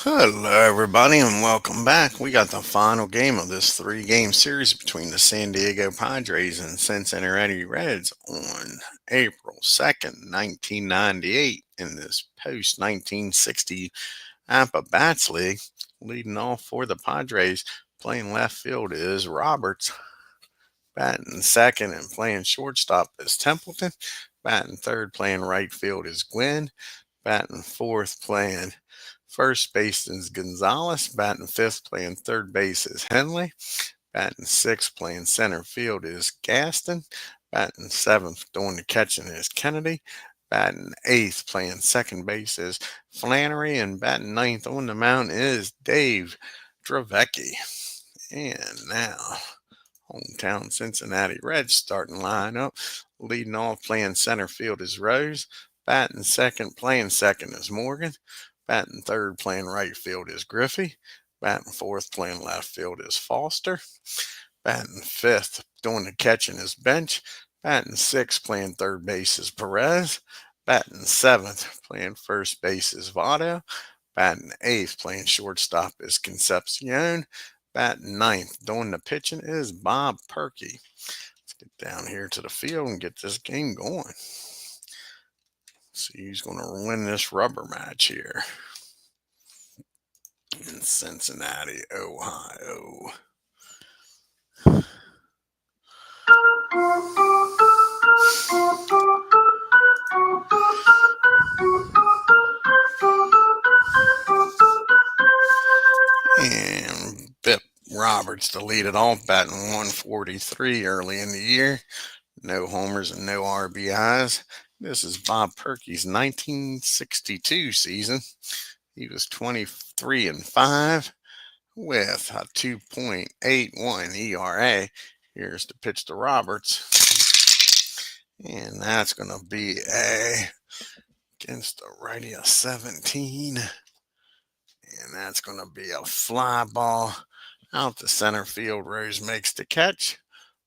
Hello, everybody, and welcome back. We got the final game of this three-game series between the San Diego Padres and Cincinnati Reds on April 2nd, 1998, in this post-1960 Apba Bats League. Leading off for the Padres, playing left field is Roberts. Batting second and playing shortstop is Templeton. Batting third, playing right field is Gwynn. Batting fourth, playing first base is Gonzalez. Batting fifth, playing third base is Henley. Batting sixth, playing center field is Gaston. Batting seventh, doing the catching is Kennedy. Batting eighth, playing second base is Flannery. And batting ninth on the mound is Dave DRAVEDKY. And now, hometown Cincinnati Reds starting lineup. Leading off, playing center field is Rose. Batting second, playing second is Morgan. Batting third, playing right field is Griffey. Batting fourth, playing left field is Foster. Batting fifth, doing the catching is Bench. Batting sixth, playing third base is Perez. Batting seventh, playing first base is Votto. Batting eighth, playing shortstop is Concepcion. Batting ninth, doing the pitching is Bob Purkey. Let's get down here to the field and get this game going. See who's going to win this rubber match here in Cincinnati, Ohio. And Bip Roberts to lead it off, batting 143 early in the year. No homers and no RBIs. This is Bob Purkey's 1962 season. He was 23-5 with a 2.81 ERA. Here's the pitch to Roberts. And that's going to be against the righty of 17. And that's going to be a fly ball out to center field. Rose makes the catch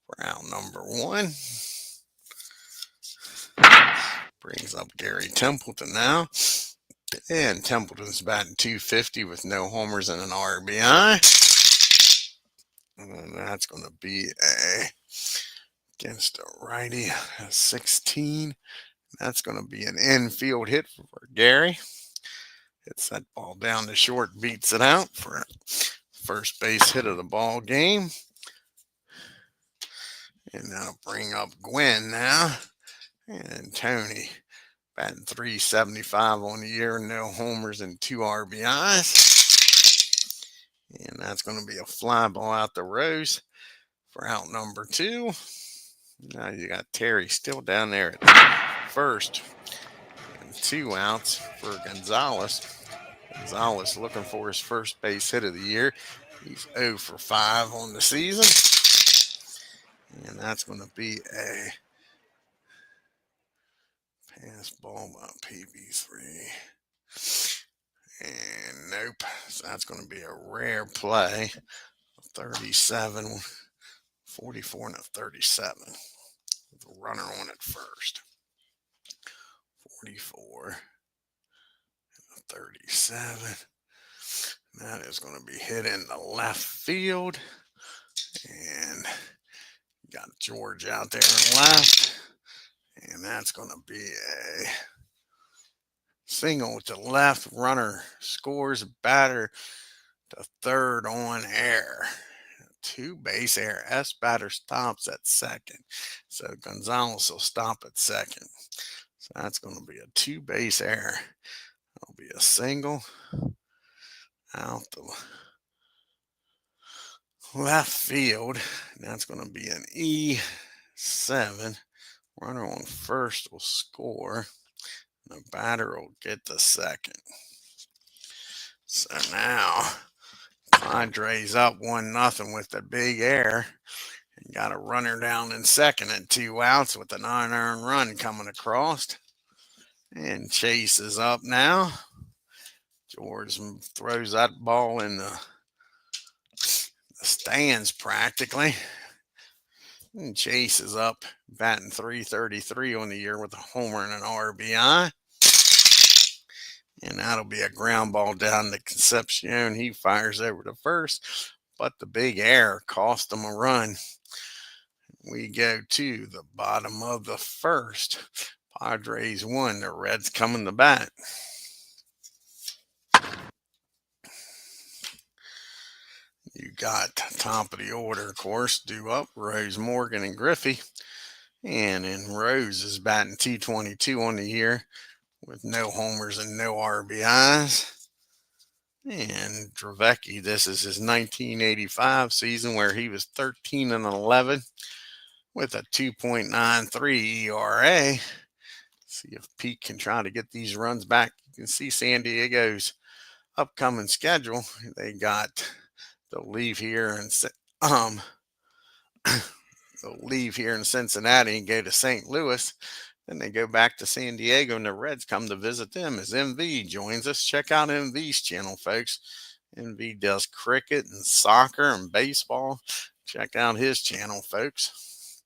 for out number one. Brings up Gary Templeton now. And Templeton's batting 250 with no homers and an RBI. And that's going to be against a righty, 16. That's going to be an infield hit for Gary. Hits that ball down the short, beats it out for a first base hit of the ball game. And that'll bring up Gwynn now. And Tony batting 375 on the year, no homers and 2 RBIs. And that's going to be a fly ball out to Rose for out number 2. Now you got Terry still down there at first. And 2 outs for Gonzalez. Gonzalez looking for his first base hit of the year. He's 0 for 5 on the season. And that's going to be a pass ball by PB3. And nope. So that's going to be a rare play. 37, 44, and a 37. With a runner on at first. 44 and a 37. That is going to be hit in the left field. And got George out there in left. And that's going to be a single to left. Runner scores, batter to third on air. 2 base error. S batter stops at second. So Gonzalez will stop at second. So that's going to be a 2 base error. That'll be a single out the left field. That's going to be an E7. Runner on first will score. The batter will get the second. So now Padres up 1-0 with the big air. And got a runner down in second and 2 outs with an unearned run coming across. And Chase is up now. George throws that ball in the stands practically. And Chase is up, batting 333 on the year with a homer and an RBI. And that'll be a ground ball down to Concepcion. He fires over to first, but the big error cost him a run. We go to the bottom of the first. Padres won. The Reds coming to bat. You got top of the order, of course, due up Rose, Morgan, and Griffey. And then Rose is batting 222 on the year with no homers and no RBIs. And DRAVEDKY, this is his 1985 season where he was 13-11 with a 2.93 ERA. See if Pete can try to get these runs back. You can see San Diego's upcoming schedule. They got they'll leave here and they'll leave here in Cincinnati and go to St. Louis. Then they go back to San Diego, and the Reds come to visit them as MV joins us. Check out MV's channel, folks. MV does cricket and soccer and baseball. Check out his channel, folks.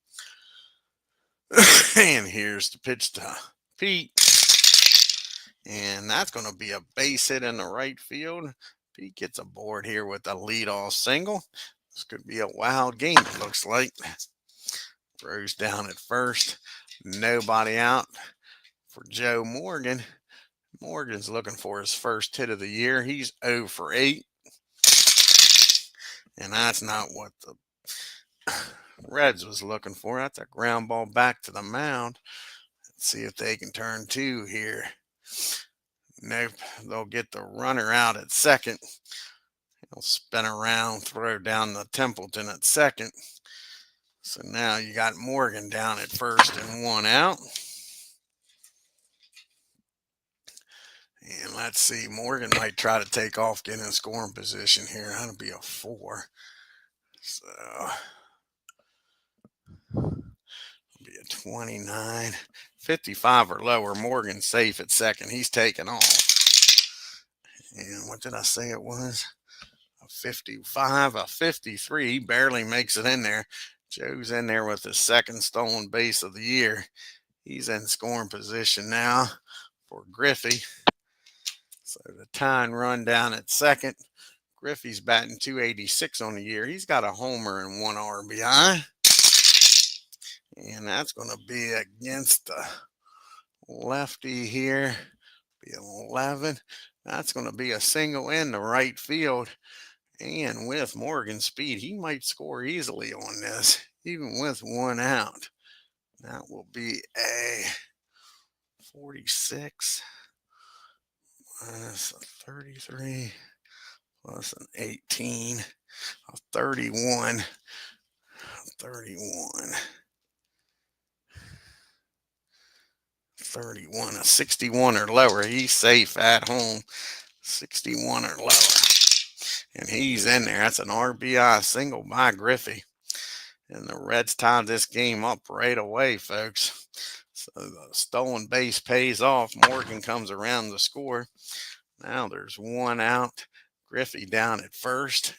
And here's the pitch to Pete. And that's going to be a base hit in the right field. Pete gets aboard here with a leadoff single. This could be a wild game, it looks like. Rose down at first. Nobody out for Joe Morgan. Morgan's looking for his first hit of the year. He's 0 for 8. And that's not what the Reds was looking for. That's a ground ball back to the mound. Let's see if they can turn 2 here. Nope. They'll get the runner out at second. He'll spin around, throw down the Templeton at second. So now you got Morgan down at first and 1 out. And let's see, Morgan might try to take off, get in scoring position here. That'll be a 4. So it'll be a 29. 55 or lower. Morgan's safe at second. He's taking off. And what did I say it was? A 55, a 53. He barely makes it in there. Joe's in there with his second stolen base of the year. He's in scoring position now for Griffey. So the tying run down at second. Griffey's batting 286 on the year. He's got a homer and 1 RBI. And that's going to be against the lefty here. Be 11. That's going to be a single in the right field. And with Morgan's speed, he might score easily on this, even with 1 out. That will be a 46 minus a 33 plus an 18, a 31, 31, a 61 or lower. He's safe at home, 61 or lower. And he's in there. That's an RBI single by Griffey. And the Reds tied this game up right away, folks. So the stolen base pays off. Morgan comes around to score. Now there's 1 out. Griffey down at first.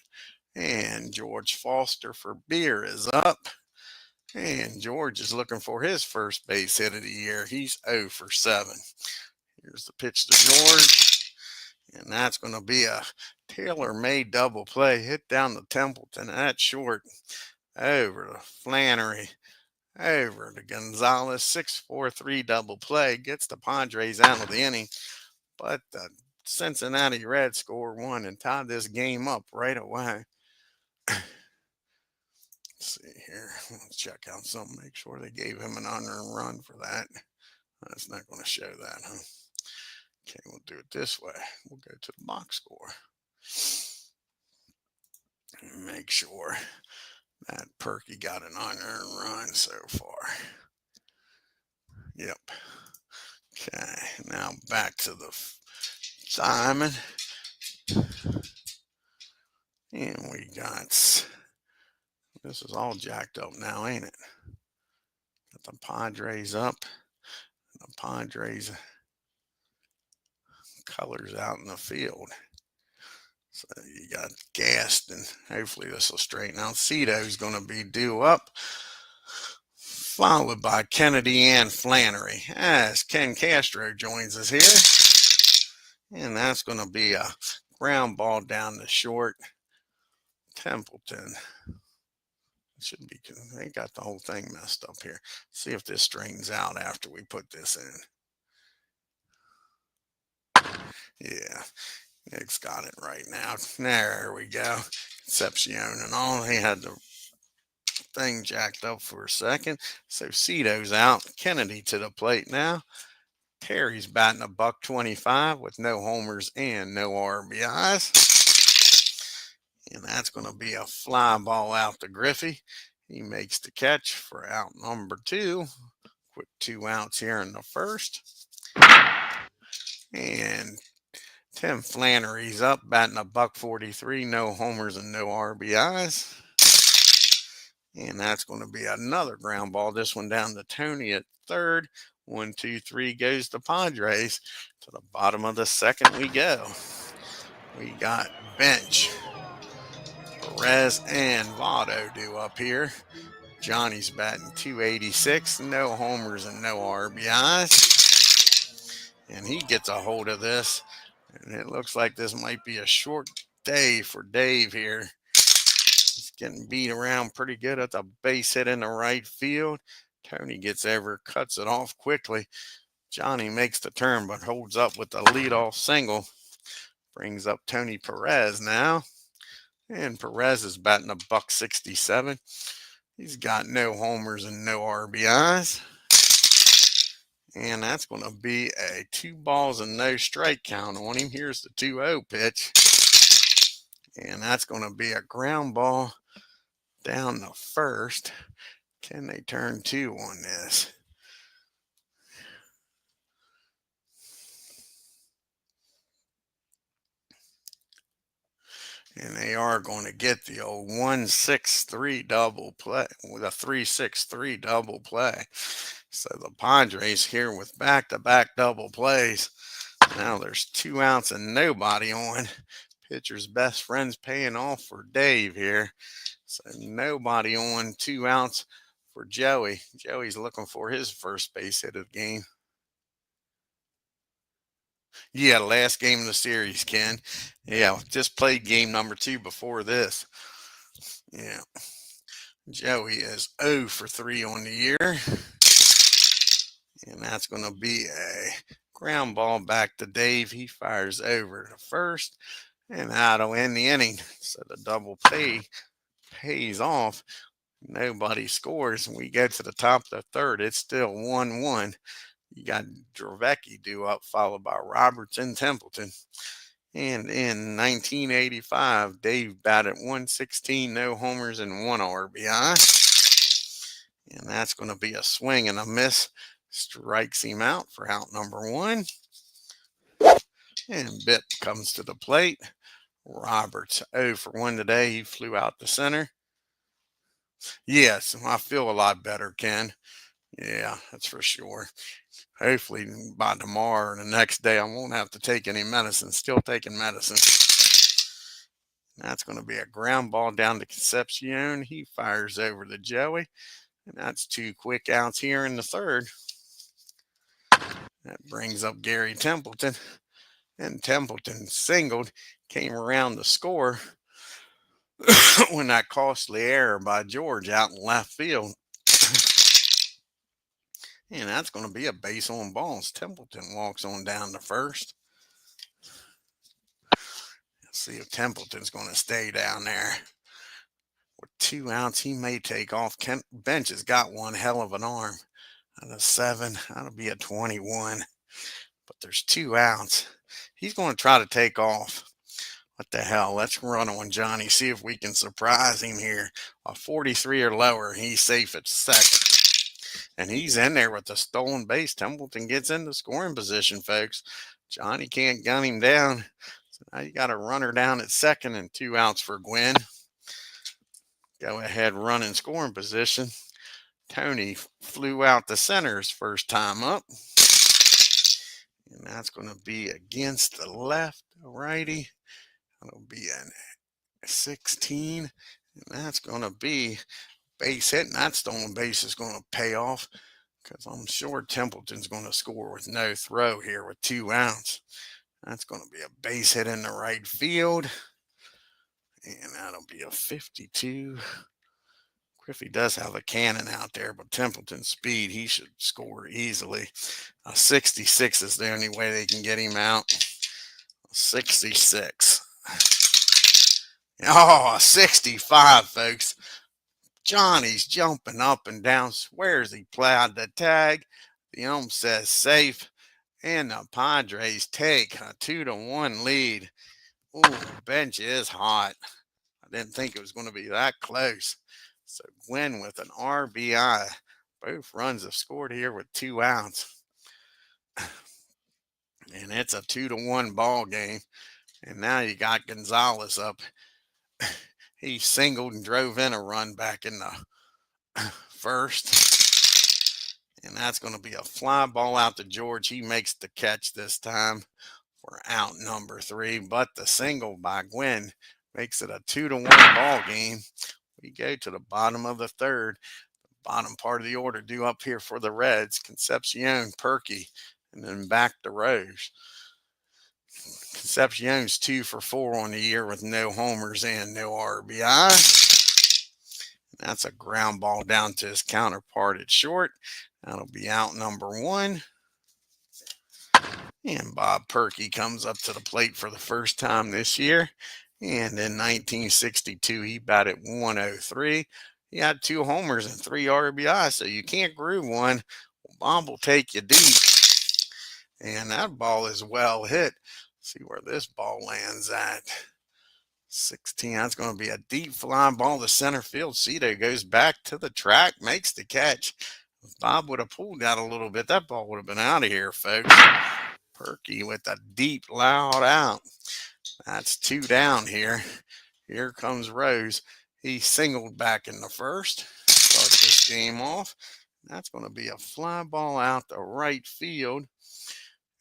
And George Foster for Beer is up. And George is looking for his first base hit of the year. He's 0 for 7. Here's the pitch to George. And that's going to be a tailor-made double play. Hit down the Templeton. That's short. Over to Flannery. Over to Gonzalez. 6-4-3 double play. Gets the Padres out of the inning. But the Cincinnati Reds score 1 and tie this game up right away. Let's see here. Let's check out something. Make sure they gave him an unearned run for that. That's not going to show that, huh? Okay, we'll do it this way. We'll go to the box score. Make sure that Purkey got an unearned run so far. Yep. Okay, now back to the Simon. And we got, this is all jacked up now, ain't it? Got the Padres up. The Padres colors out in the field. So you got Gaston. Hopefully this will straighten out. Cito's going to be due up. Followed by Kennedy and Flannery. As Ken Castro joins us here. And that's going to be a ground ball down the short. Templeton should be, they got the whole thing messed up here. See if this straightens out after we put this in. Yeah, Nick's got it right now. There we go. Concepcion and all. He had the thing jacked up for a second. So Cito's out. Kennedy to the plate now. Terry's batting a $125 with no homers and no RBIs. And that's going to be a fly ball out to Griffey. He makes the catch for out number 2. Quick 2 outs here in the first. And Tim Flannery's up, batting a $143, no homers and no RBIs. And that's going to be another ground ball. This one down to Tony at third. 1, 2, 3 goes the Padres. To the bottom of the second we go. We got bench. Perez and Votto due up here. Johnny's batting .286, no homers and no RBIs. And he gets a hold of this. And it looks like this might be a short day for Dave here. He's getting beat around pretty good at the base hit in the right field. Tony gets over, cuts it off quickly. Johnny makes the turn, but holds up with the leadoff single. Brings up Tony Perez now. And Perez is batting a $167. He's got no homers and no RBIs. And that's going to be a 2 balls and no strike count on him. Here's the 2-0 pitch. And that's going to be a ground ball down the first. Can they turn 2 on this? And they are going to get the old 1-6-3 double play with a 3-6-3 double play. So the Padres here with back-to-back double plays. Now there's 2 outs and nobody on. Pitcher's best friend's paying off for Dave here. So nobody on, 2 outs for Joey. Joey's looking for his first base hit of the game. Yeah, last game of the series, Ken. Yeah, just played game number 2 before this. Yeah. Joey is 0 for 3 on the year. And that's going to be a ground ball back to Dave. He fires over to first. And that'll end the inning. So the double play pays off. Nobody scores. We go to the top of the third. It's still 1-1. You got DRAVEDKY due up, followed by Roberts and Templeton. And in 1985, Dave batted .116, no homers and 1 RBI. And that's going to be a swing and a miss. Strikes him out for out number 1. And Bitt comes to the plate. Roberts 0 for 1 today. He flew out to center. Yes, I feel a lot better, Ken. Yeah, that's for sure. Hopefully by tomorrow or the next day, I won't have to take any medicine. Still taking medicine. That's going to be a ground ball down to Concepcion. He fires over to Joey. And that's 2 quick outs here in the third. That brings up Gary Templeton. And Templeton singled, came around to score when that costly error by George out in left field. And that's going to be a base on balls. Templeton walks on down to first. Let's see if Templeton's going to stay down there. With 2 outs, he may take off. Bench has got one hell of an arm. Out of 7, that'll be a 21. But there's 2 outs. He's going to try to take off. What the hell? Let's run on Johnny. See if we can surprise him here. A 43 or lower. He's safe at second. And he's in there with the stolen base. Templeton gets into scoring position, folks. Johnny can't gun him down. So now you got a runner down at second and 2 outs for Gwynn. Go ahead, run in scoring position. Tony flew out to center his first time up. And that's going to be against the left righty. That'll be a 16. And that's going to be base hit. And that stolen base is going to pay off because I'm sure Templeton's going to score with no throw here with 2 outs. That's going to be a base hit in the right field. And that'll be a 52. Griffey does have a cannon out there, but Templeton's speed, he should score easily. A 66 is the only way they can get him out. 66. Oh, 65, folks. Johnny's jumping up and down, swears he plowed the tag. The ump says safe, and the Padres take a 2-1 lead. Ooh, bench is hot. I didn't think it was going to be that close. So Gwen with an RBI. Both runs have scored here with 2 outs. And it's a 2-1 ball game. And now you got Gonzalez up. He singled and drove in a run back in the first. And that's going to be a fly ball out to George. He makes the catch this time for out number 3. But the single by Gwen makes it a 2-1 ball game. We go to the bottom of the third. The bottom part of the order due up here for the Reds. Concepcion, Purkey, and then back to Rose. Concepcion's 2 for 4 on the year with no homers and no RBI. That's a ground ball down to his counterpart at short. That'll be out number 1. And Bob Purkey comes up to the plate for the first time this year. And in 1962, he batted 103. He had 2 homers and 3 RBI, so you can't groove one. Bob will take you deep. And that ball is well hit. See where this ball lands at. 16. That's going to be a deep fly ball to center field. Cito goes back to the track, makes the catch. If Bob would have pulled that a little bit, that ball would have been out of here, folks. Purkey with a deep, loud out. That's 2 down here. Here comes Rose. He singled back in the first. Start this game off. That's going to be a fly ball out to right field.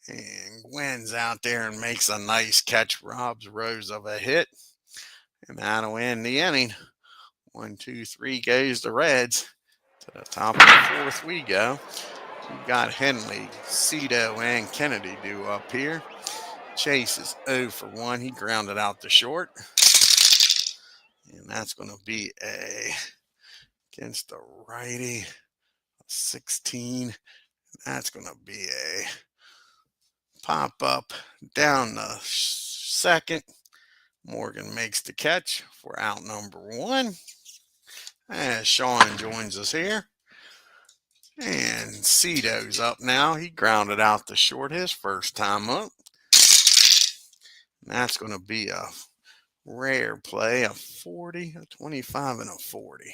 And Gwen's out there and makes a nice catch. Robs Rose of a hit. And that'll end the inning. 1, 2, 3 goes the Reds. To the top of the 4th we go. We've got Henley, Cito, and Kennedy due up here. Chase is 0 for 1. He grounded out to short. And that's going to be against the righty. 16. That's going to be a pop up down the second. Morgan makes the catch for out number 1. And Sean joins us here. And Cito's up now. He grounded out to short his first time up. And that's going to be a rare play, a 40, a 25, and a 40.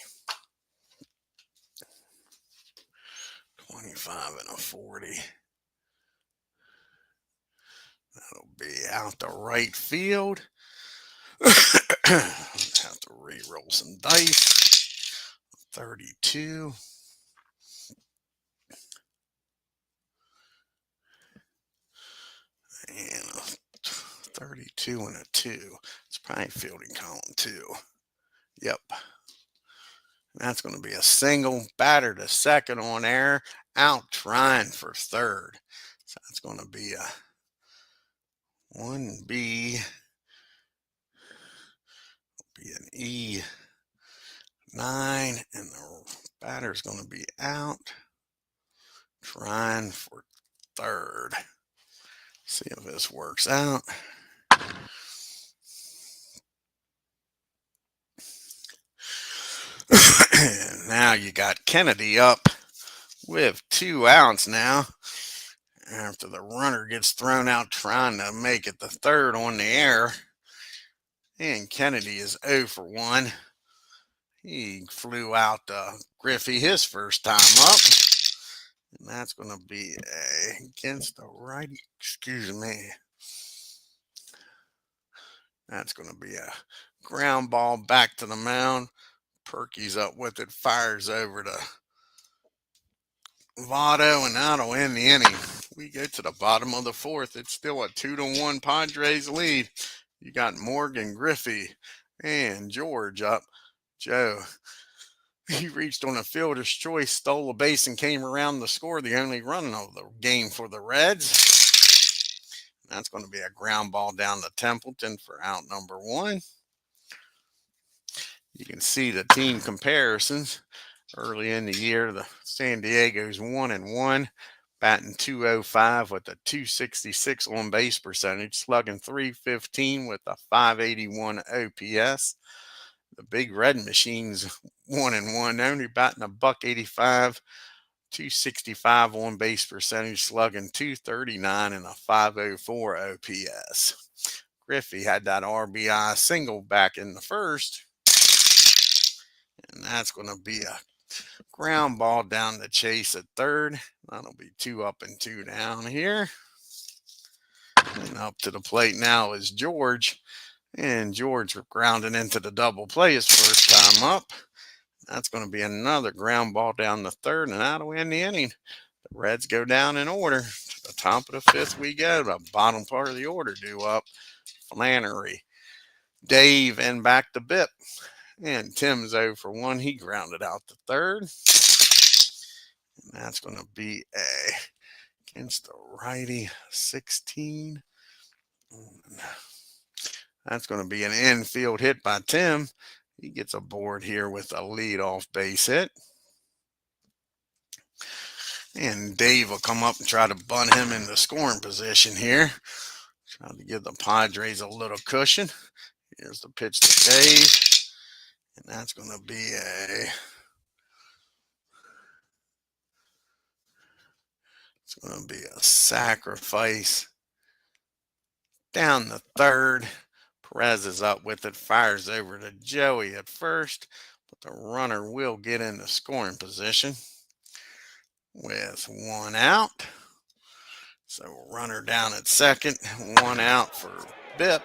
25 and a 40. That'll be out to right field. Have to re-roll some dice. 32. And a 32 and a 2. It's probably fielding column 2. Yep. That's going to be a single. Batter to second on air. Out trying for third. So that's going to be a 1B. Be an E9. And the batter's going to be out. Trying for third. See if this works out. Now you got Kennedy up with 2 outs now. After the runner gets thrown out trying to make it the third on the air. And Kennedy is 0 for 1. He flew out Griffey his first time up. And that's going to be against the righty. Excuse me. That's going to be a ground ball back to the mound. Purkey's up with it. Fires over to Votto, and that'll end the inning. We go to the bottom of the 4th. It's still a 2-1 Padres lead. You got Morgan, Griffey, and George up. Joe, he reached on a fielder's choice, stole a base, and came around to score the only run of the game for the Reds. That's going to be a ground ball down to Templeton for out number 1. You can see the team comparisons. Early in the year, the San Diego's 1-1, batting .205 with a .266 on base percentage, slugging .315 with a .581 OPS. The Big Red Machines 1-1, only batting a .185, .265 on base percentage, slugging .239 and a .504 OPS. Griffey had that RBI single back in the first, and that's going to be a ground ball down to Chase at third. That'll be 2 up and 2 down here. And up to the plate now is George. And George grounding into the double play his first time up. That's going to be another ground ball down the third, and that'll end the inning. The Reds go down in order. To the top of the 5th we go. The bottom part of the order due up. Flannery, Dave, and back to Bip. And Tim's 0 for 1. He grounded out the third. And that's going to be against the righty 16. That's going to be an infield hit by Tim. He gets aboard here with a leadoff base hit. And Dave will come up and try to bunt him in the scoring position here. Trying to give the Padres a little cushion. Here's the pitch to Dave. And that's going to be a sacrifice down the third. Perez is up with it, fires over to Joey at first, but the runner will get in the scoring position with 1 out. So runner down at second, 1 out for Bip.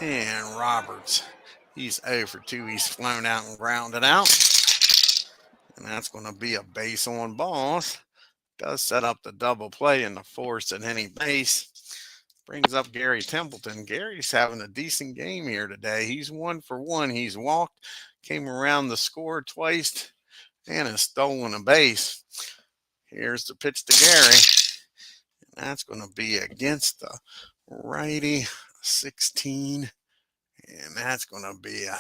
And Roberts, he's 0 for 2. He's flown out and grounded out. And that's going to be a base on balls. Does set up the double play in the force at any base. Brings up Gary Templeton. Gary's having a decent game here today. He's 1 for 1. He's walked, came around the score twice, and has stolen a base. Here's the pitch to Gary. And that's going to be against the righty 16. And that's going to be a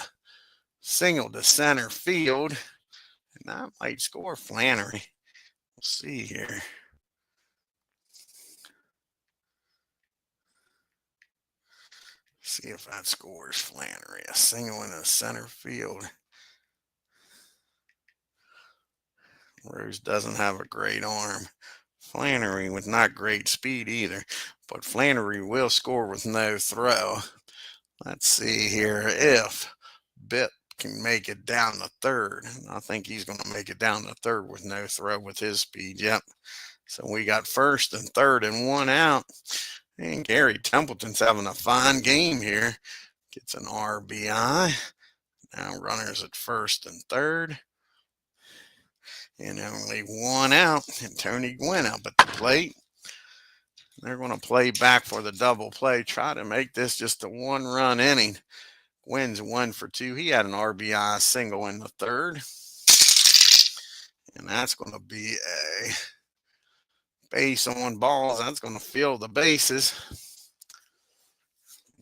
single to center field. And that might score Flannery. We'll see here. See if that scores Flannery. A single in the center field. Rose doesn't have a great arm. Flannery with not great speed either. But Flannery will score with no throw. Let's see here if Bip can make it down to third. I think he's going to make it down to third with no throw with his speed. Yep. So we got first and third and 1 out. And Gary Templeton's having a fine game here. Gets an RBI. Now runners at first and third. And only 1 out. And Tony Gwynn up at the plate. They're going to play back for the double play. Try to make this just a 1-run inning. Gwynn's 1 for 2. He had an RBI single in the third. And that's going to be a base on balls. That's going to fill the bases.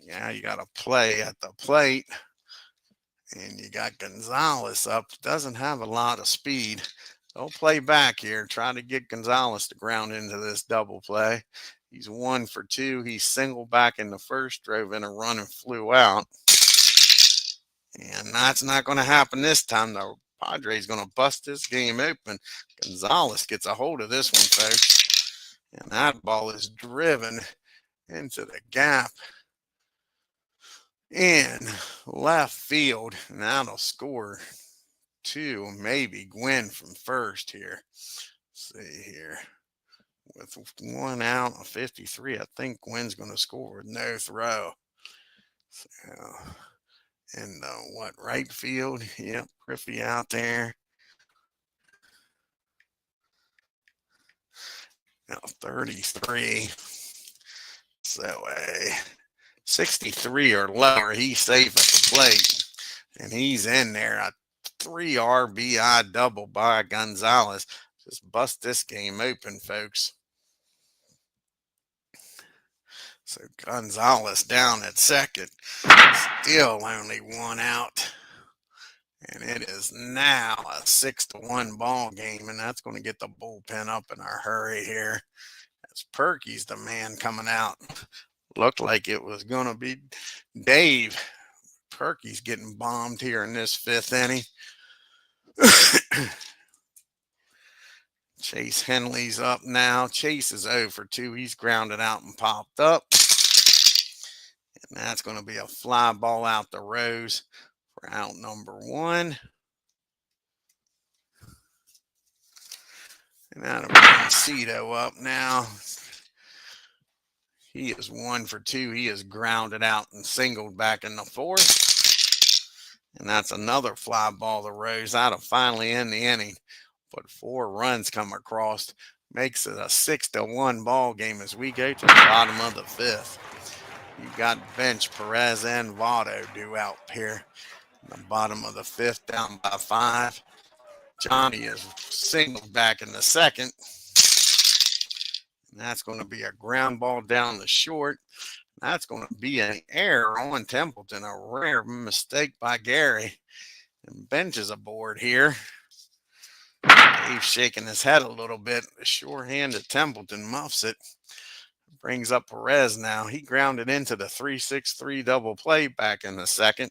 Yeah, you got to play at the plate. And you got Gonzalez up. Doesn't have a lot of speed. They'll play back here. Try to get Gonzalez to ground into this double play. He's 1 for 2. He singled back in the first, drove in a run and flew out. And that's not going to happen this time. The Padres going to bust this game open. Gonzalez gets a hold of this one, folks. And that ball is driven into the gap in left field. And that'll score 2, maybe Gwynn from first here. Let's see here. With 1 out of 53, I think Gwynn's going to score with no throw. So, in the right field? Yep, Griffey out there. Now 33. So 63 or lower, he's safe at the plate. And he's in there. A 3 RBI double by Gonzalez. Just bust this game open, folks. So Gonzalez down at second. Still only one out. And it is now a 6-1 ball game, and that's going to get the bullpen up in a hurry here. As Purkey's the man coming out. Looked like it was going to be Dave. Purkey's getting bombed here in this fifth inning. Chase Henley's up now. Chase is 0 for 2. He's grounded out and popped up. And that's going to be a fly ball out to Rose for out number 1. And that'll bring Cito up now. He is 1 for 2. He is grounded out and singled back in the 4th. And that's another fly ball to Rose. That'll finally end the inning. But 4 runs come across. Makes it a 6-1 ball game as we go to the bottom of the 5th. You got bench Perez and Votto due out here. In the bottom of the 5th, down by 5. Johnny is singled back in the 2nd. And that's going to be a ground ball down the short. That's going to be an error on Templeton, a rare mistake by Gary. And bench is aboard here. Dave's shaking his head a little bit. The sure hand of Templeton muffs it. Brings up Perez now. He grounded into the 3-6-3 double play back in the 2nd.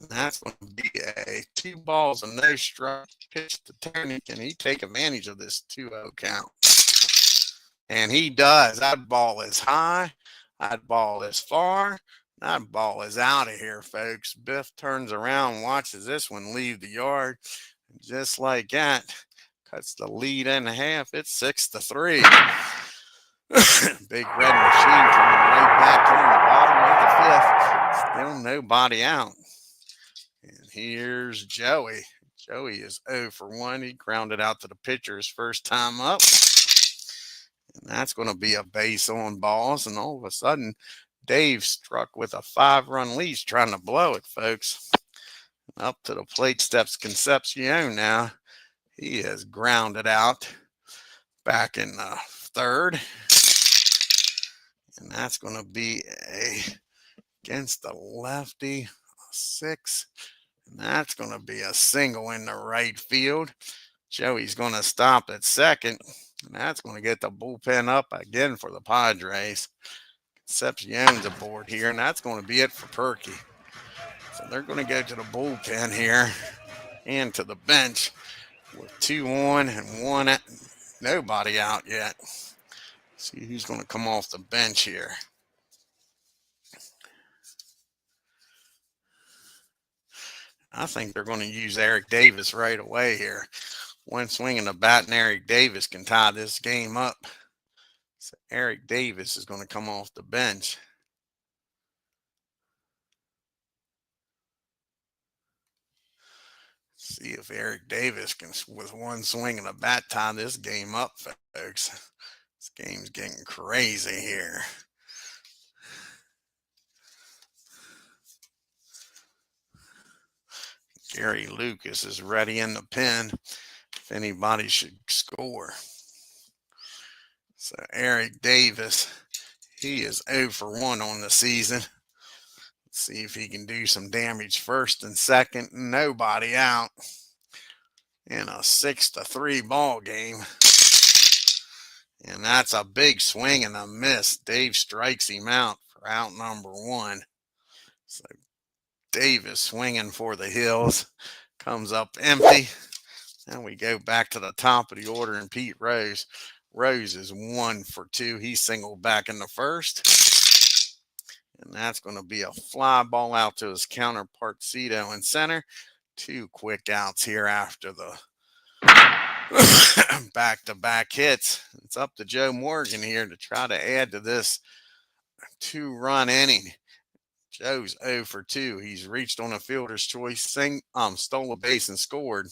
And that's going to be a 2 balls and no strike pitch to Tony. Can he take advantage of this 2-0 count? And he does. That ball is high. That ball is far. That ball is out of here, folks. Biff turns around, watches this one leave the yard. And just like that, cuts the lead in half. It's 6-3. Big red machine coming right back here in the bottom of the 5th. Still nobody out. And here's Joey. Joey is 0 for 1. He grounded out to the pitcher his first time up. And that's going to be a base on balls. And all of a sudden, Dave struck with a 5-run lead, trying to blow it, folks. Up to the plate steps Concepcion now. He is grounded out back in the 3rd. And that's going to be against the lefty, a 6. And that's going to be a single in the right field. Joey's going to stop at 2nd. And that's going to get the bullpen up again for the Padres. Concepcion's aboard here, and that's going to be it for Purkey. So they're going to go to the bullpen here and to the bench with 2 on and 1 out. Nobody out yet. See who's going to come off the bench here. I think they're going to use Eric Davis right away here. One swing in the bat, and Eric Davis can tie this game up. So Eric Davis is going to come off the bench. See if Eric Davis can, with one swing and a bat, tie this game up, folks. This game's getting crazy here. Gary Lucas is ready in the pen if anybody should score. So Eric Davis, he is 0 for 1 on the season. Let's see if he can do some damage 1st and 2nd. Nobody out in a 6-3 ball game. And that's a big swing and a miss. Dave strikes him out for out number 1. So Davis swinging for the hills, comes up empty. And we go back to the top of the order, and Pete Rose. Rose is 1 for 2. He singled back in the 1st. And that's going to be a fly ball out to his counterpart, Cito, in center. 2 quick outs here after the back-to-back hits. It's up to Joe Morgan here to try to add to this 2-run inning. Joe's 0 for 2. He's reached on a fielder's choice, stole a base and scored.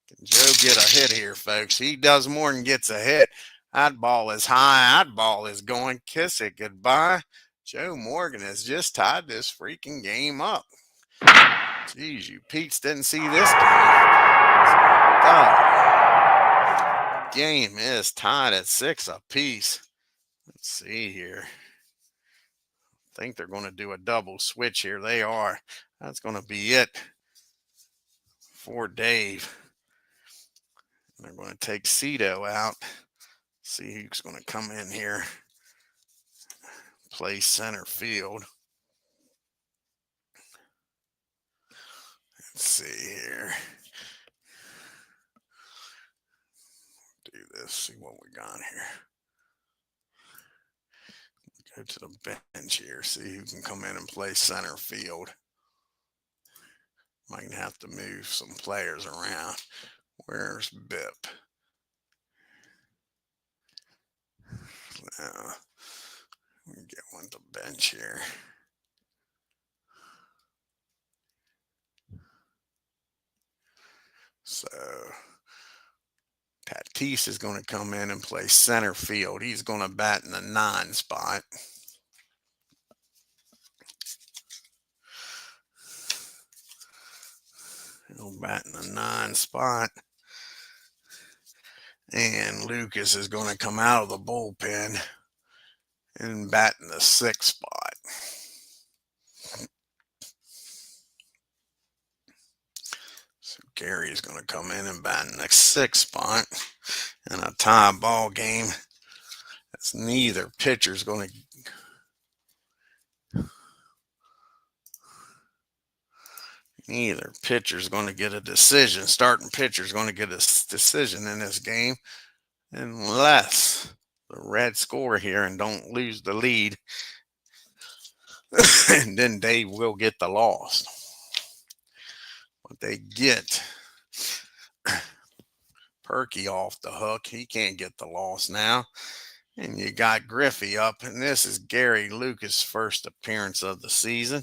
Can Joe get a hit here, folks? He does more than gets a hit. That ball is high. That ball is going. Kiss it goodbye. Joe Morgan has just tied this freaking game up. Jeez, you Pete's didn't see this game. The game is tied at 6 apiece. Let's see here. I think they're going to do a double switch here. They are. That's going to be it for Dave. And they're going to take Cito out. See who's going to come in here. Play center field. Let's see here. Do this. See what we got here. Go to the bench here. See who can come in and play center field. Might have to move some players around. Where's Bip? Now, we get one to bench here. So Tatis is going to come in and play center field. He's going to bat in the 9 spot. He'll bat in the 9 spot. And Lucas is going to come out of the bullpen and bat in the 6th spot. So Gary is going to come in and bat in the 6th spot in a tie ball game. That's neither pitcher's going to get a decision. Starting pitcher's going to get a decision in this game unless the Reds score here and don't lose the lead. And then Dave will get the loss. But they get Purkey off the hook. He can't get the loss now. And you got Griffey up. And this is Gary Lucas' first appearance of the season.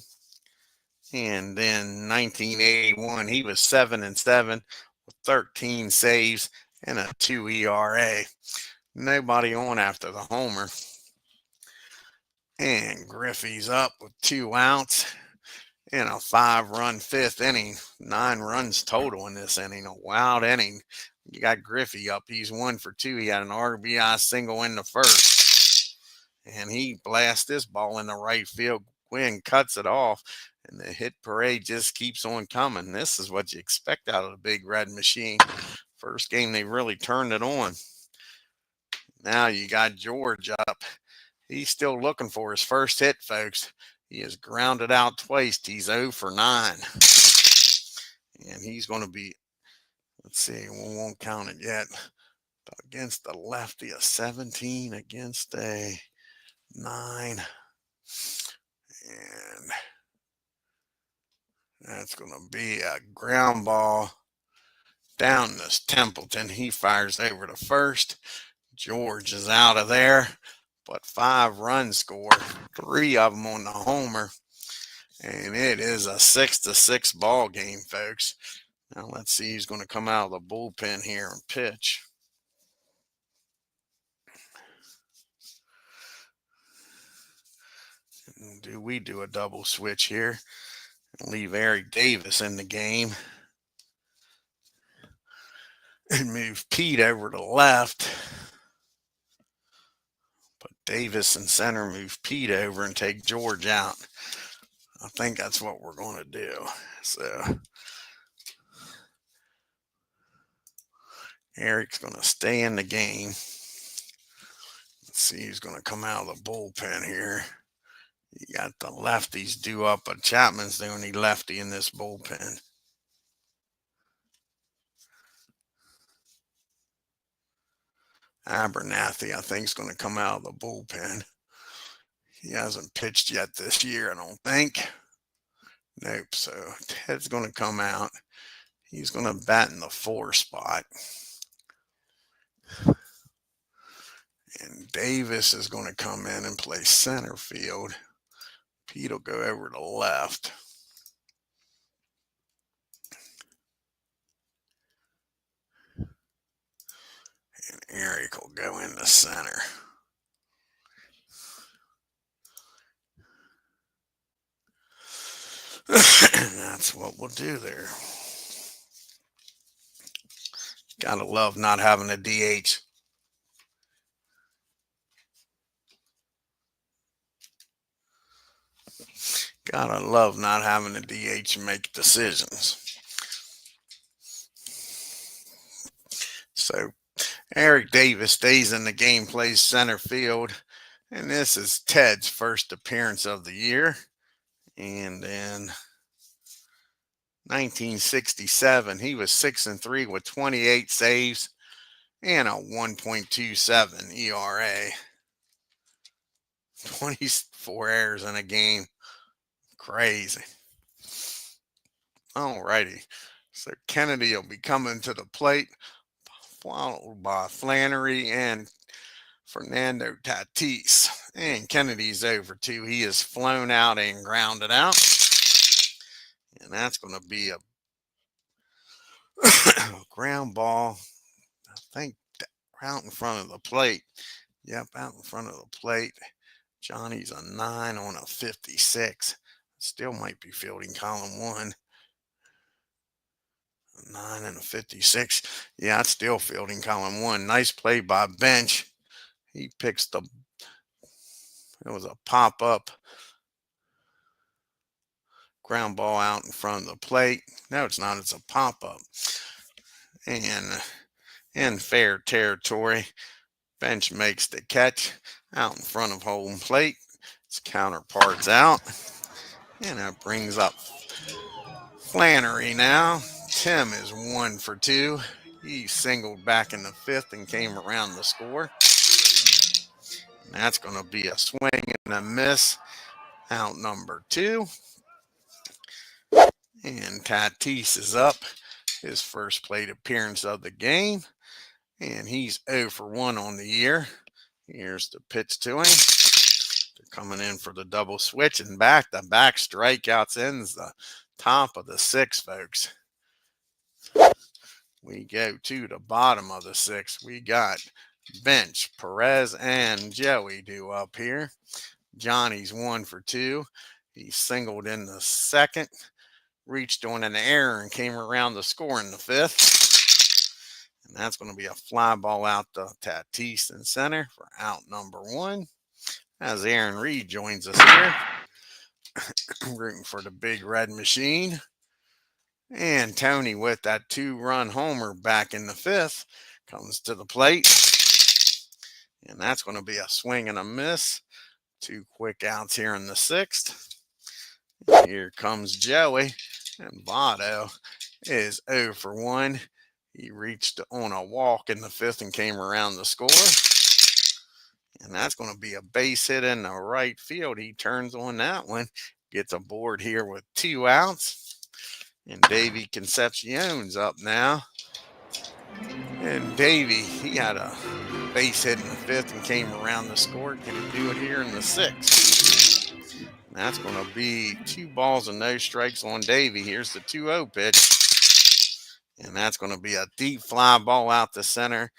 And then 1981, he was 7-7 with 13 saves and a 2 ERA. Nobody on after the homer. And Griffey's up with 2 outs in a 5-run 5th inning. 9 runs total in this inning. A wild inning. You got Griffey up. He's 1 for 2. He had an RBI single in the 1st. And he blasts this ball in the right field. Quinn cuts it off. And the hit parade just keeps on coming. This is what you expect out of the Big Red Machine. First game, they really turned it on. Now you got George up. He's still looking for his first hit, folks. He has grounded out twice. He's 0 for 9. And he's going to be, let's see, we won't count it yet. Against the lefty, a 17 against a 9. And that's going to be a ground ball down this Templeton. He fires over to first. George is out of there, but 5 runs scored, 3 of them on the homer. And it is a 6-6 ball game, folks. Now let's see who's going to come out of the bullpen here and pitch. Do we do a double switch here? Leave Eric Davis in the game and move Pete over to left. Put Davis in center, move Pete over and take George out. I think that's what we're going to do. So Eric's going to stay in the game. Let's see who's going to come out of the bullpen here. You got the lefties due up, but Chapman's the only lefty in this bullpen. Abernathy, I think, is going to come out of the bullpen. He hasn't pitched yet this year, I don't think. Nope. So Ted's going to come out. He's going to bat in the 4 spot. And Davis is going to come in and play center field. Pete will go over to left. And Eric will go in the center. And that's what we'll do there. Gotta love not having a DH. Gotta love not having a DH make decisions. So Eric Davis stays in the game, plays center field, and this is Ted's first appearance of the year. And in 1967, he was 6-3 with 28 saves and a 1.27 ERA. 24 errors in a game. Crazy. Alrighty. So Kennedy will be coming to the plate, followed by Flannery and Fernando Tatis. And Kennedy's over too. He is flown out and grounded out. And that's going to be a ground ball, I think, out in front of the plate. Yep, out in front of the plate. Johnny's a 9 on a 56. Still might be fielding column 1. 9 and a 56. Yeah, it's still fielding column 1. Nice play by Bench. He picks it was a pop-up ground ball out in front of the plate. No, it's not. It's a pop-up. And in fair territory, Bench makes the catch out in front of home plate. His counterpart's out. And that brings up Flannery now. Tim is 1 for 2. He singled back in the 5th and came around the score. And that's going to be a swing and a miss. Out number 2. And Tatis is up. His first plate appearance of the game. And he's 0 for 1 on the year. Here's the pitch to him. They're coming in for the double switch, and back-to-back strikeouts ends the top of the 6, folks. We go to the bottom of the 6. We got Bench, Perez, and Joey due up here. Johnny's 1 for 2. He singled in the 2nd, reached on an error, and came around the score in the 5th. And that's going to be a fly ball out to Tatis in center for out number 1. As Aaron Reed joins us here, rooting for the big red machine. And Tony with that 2-run homer back in the 5th comes to the plate. And that's going to be a swing and a miss. 2 quick outs here in the 6th. Here comes Joey. And Votto is 0 for 1. He reached on a walk in the 5th and came around the score. And that's going to be a base hit in the right field. He turns on that one. Gets aboard here with 2 outs. And Davey Concepcion's up now. And Davey, he had a base hit in the 5th and came around the score. Can he do it here in the 6th? And that's going to be 2 balls and no strikes on Davey. Here's the 2-0 pitch. And that's going to be a deep fly ball out the center.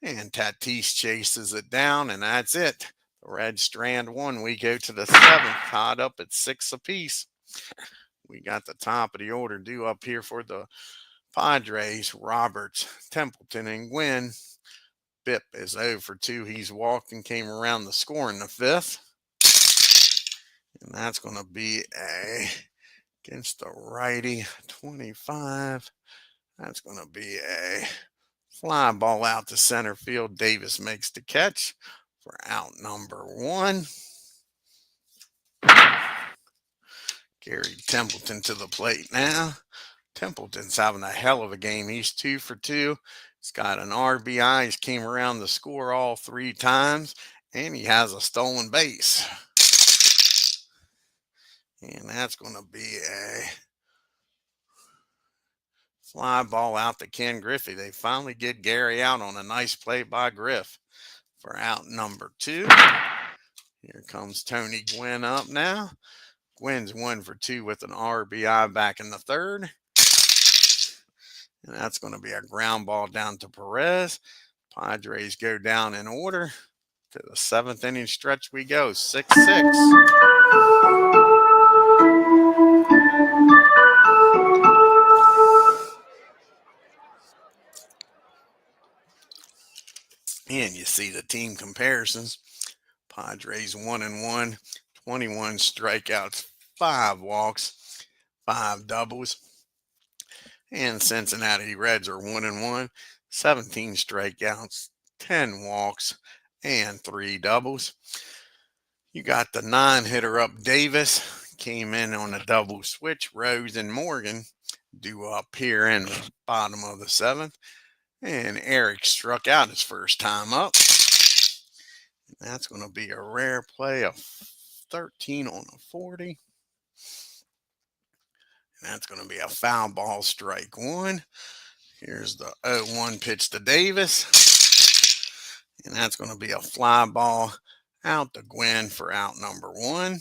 And Tatis chases it down, and that's it. The Reds strand 1. We go to the 7th, tied up at 6 apiece. We got the top of the order due up here for the Padres. Roberts, Templeton, and Gwynn. Bipp is 0 for 2. He's walked and came around the score in the 5th. And that's going to be against the righty, 25. That's going to be a fly ball out to center field. Davis makes the catch for out number 1. Gary Templeton to the plate now. Templeton's having a hell of a game. He's 2 for 2. He's got an RBI. He's came around the score all 3 times, and he has a stolen base. And that's going to be a fly ball out to Ken Griffey. They finally get Gary out on a nice play by Griff for out number 2. Here comes Tony Gwynn up now. Gwynn's 1 for 2 with an RBI back in the 3rd. And that's going to be a ground ball down to Perez. Padres go down in order. To the 7th inning stretch we go, 6-6. And you see the team comparisons. Padres 1-1, 21 strikeouts, 5 walks, 5 doubles. And Cincinnati Reds are 1-1, 17 strikeouts, 10 walks, and 3 doubles. You got the 9-hitter up Davis, came in on a double switch. Rose and Morgan due up here in the bottom of the 7th. And Eric struck out his first time up. That's going to be a rare play of 13 on a 40. And that's going to be a foul ball, strike 1. Here's the 0-1 pitch to Davis. And that's going to be a fly ball out to Gwynn for out number 1.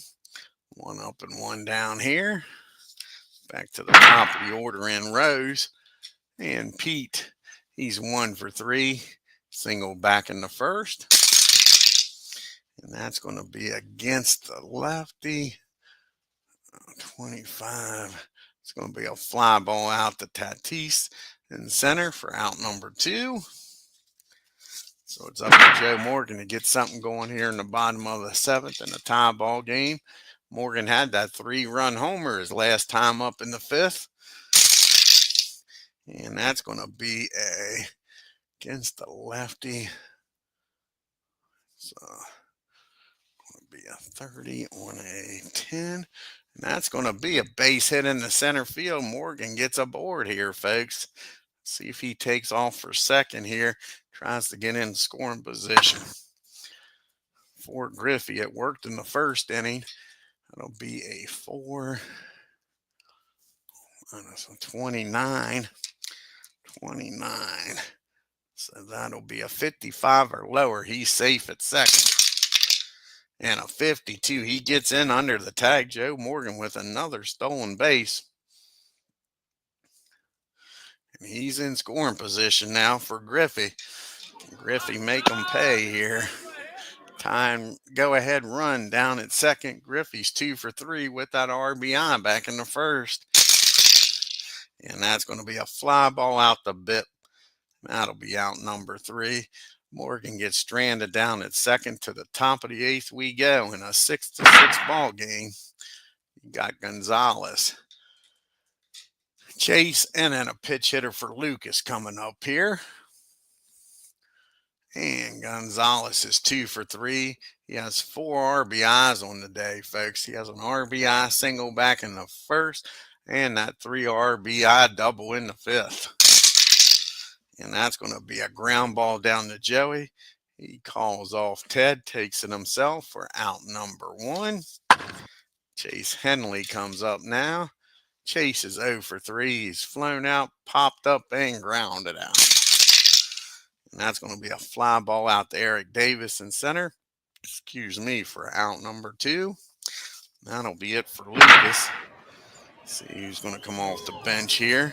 1 up and 1 down here. Back to the top of the order in Rose. And Pete, he's 1 for 3. Single back in the first. And that's going to be against the lefty. 25. It's going to be a fly ball out to Tatis in center for out number 2. So it's up to Joe Morgan to get something going here in the bottom of the 7th in a tie ball game. Morgan had that 3-run homer his last time up in the 5th. And that's going to be against the lefty. So going to be a 30 on a 10. And that's going to be a base hit in the center field. Morgan gets aboard here, folks. See if he takes off for second here. Tries to get in scoring position. For Griffey, it worked in the first inning. That'll be a 4. 29. So that'll be a 55 or lower. He's safe at second. And a 52. He gets in under the tag. Joe Morgan with another stolen base. And he's in scoring position now for Griffey. Griffey make him pay here. Time go ahead run down at second. Griffey's 2 for 3 with that RBI back in the first. And that's going to be a fly ball out the bit. That'll be out number 3. Morgan gets stranded down at second. To the top of the 8th we go in a 6-6 ball game. You got Gonzalez, Chase, and then a pitch hitter for Lucas coming up here. And Gonzalez is 2 for 3. He has 4 RBIs on the day, folks. He has an RBI single back in the first and that 3 RBI double in the 5th. And that's going to be a ground ball down to Joey. He calls off Ted, takes it himself for out number 1. Chase Henley comes up now. Chase is 0 for 3. He's flown out, popped up, and grounded out. And that's going to be a fly ball out to Eric Davis in center. Excuse me, for out number 2. That'll be it for Lucas. See who's going to come off the bench here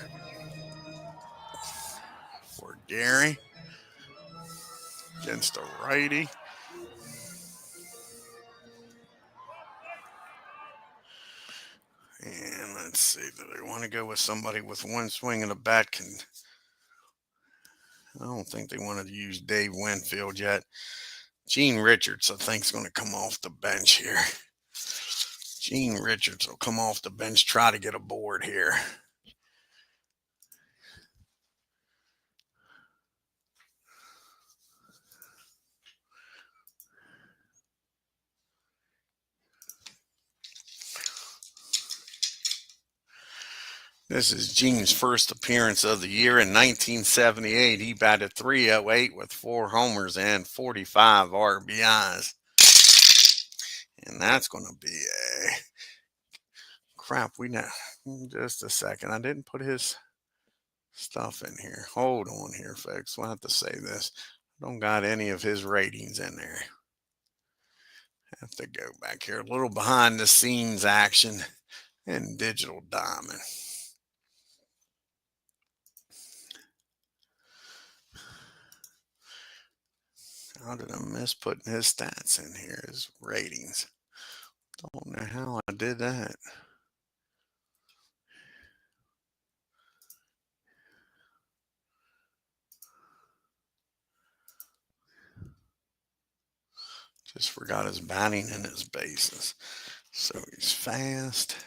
for Gary against a righty. And let's see, do they want to go with somebody with one swing of the bat? I don't think they wanted to use Dave Winfield yet. Gene Richards, I think, is going to come off the bench here. Gene Richards will come off the bench, try to get aboard here. This is Gene's first appearance of the year in 1978. He batted .308 with 4 homers and 45 RBIs. And that's going to be a crap. We know. Just a second. I didn't put his stuff in here. Hold on here, folks. We'll have to say this. I don't got any of his ratings in there. Have to go back here. A little behind the scenes action in Digital Diamond. How did I miss putting his stats in here, his ratings? Don't know how I did that. Just forgot his batting and his bases. So he's fast.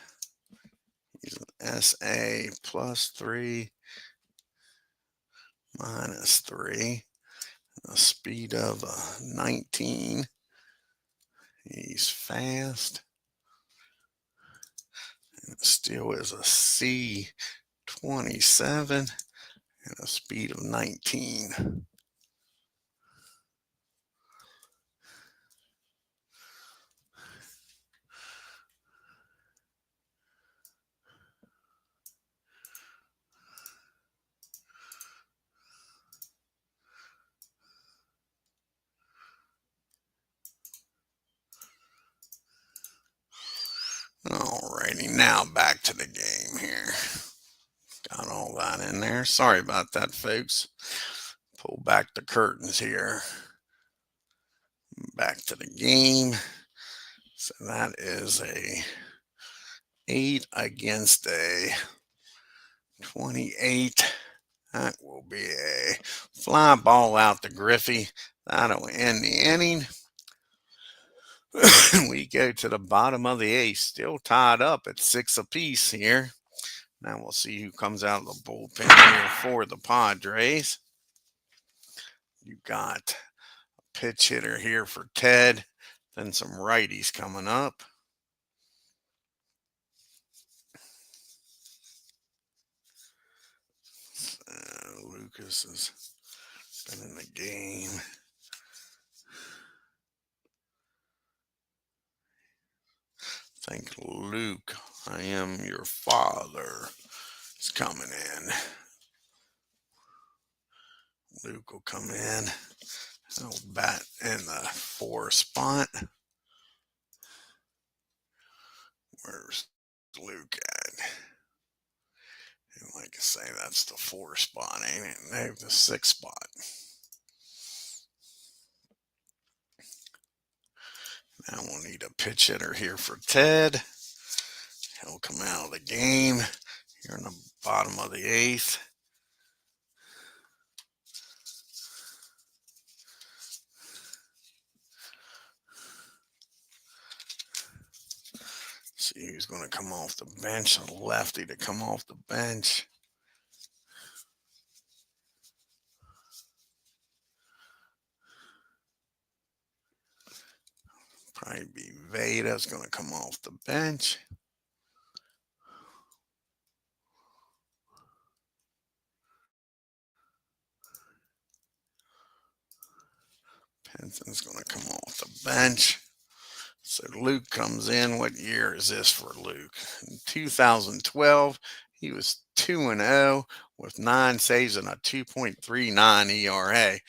He's an SA +3, -3. A speed of 19. He's fast. And it still is a C27 and a speed of 19. Alrighty, now back to the game here. Got all that in there. Sorry about that, folks. Pull back the curtains here. Back to the game. So that is a 8 against a 28. That will be a fly ball out to Griffey. That'll end the inning. We go to the bottom of the 8th, still tied up at 6 apiece here. Now we'll see who comes out of the bullpen here for the Padres. You got a pitch hitter here for Ted, then some righties coming up. Lucas has been in the game. Thank Luke, I am your father. Is coming in. Luke will come in. He'll bat in the 4 spot. Where's Luke at? Like I say, that's the 4 spot, ain't it? No, the 6 spot. Now we'll need a pitch hitter here for Ted. He'll come out of the game here in the bottom of the 8th. See who's going to come off the bench. A lefty to come off the bench. Probably be Veda's going to come off the bench. Penson's going to come off the bench. So Luke comes in. What year is this for Luke? In 2012, he was 2-0 with 9 saves and a 2.39 ERA.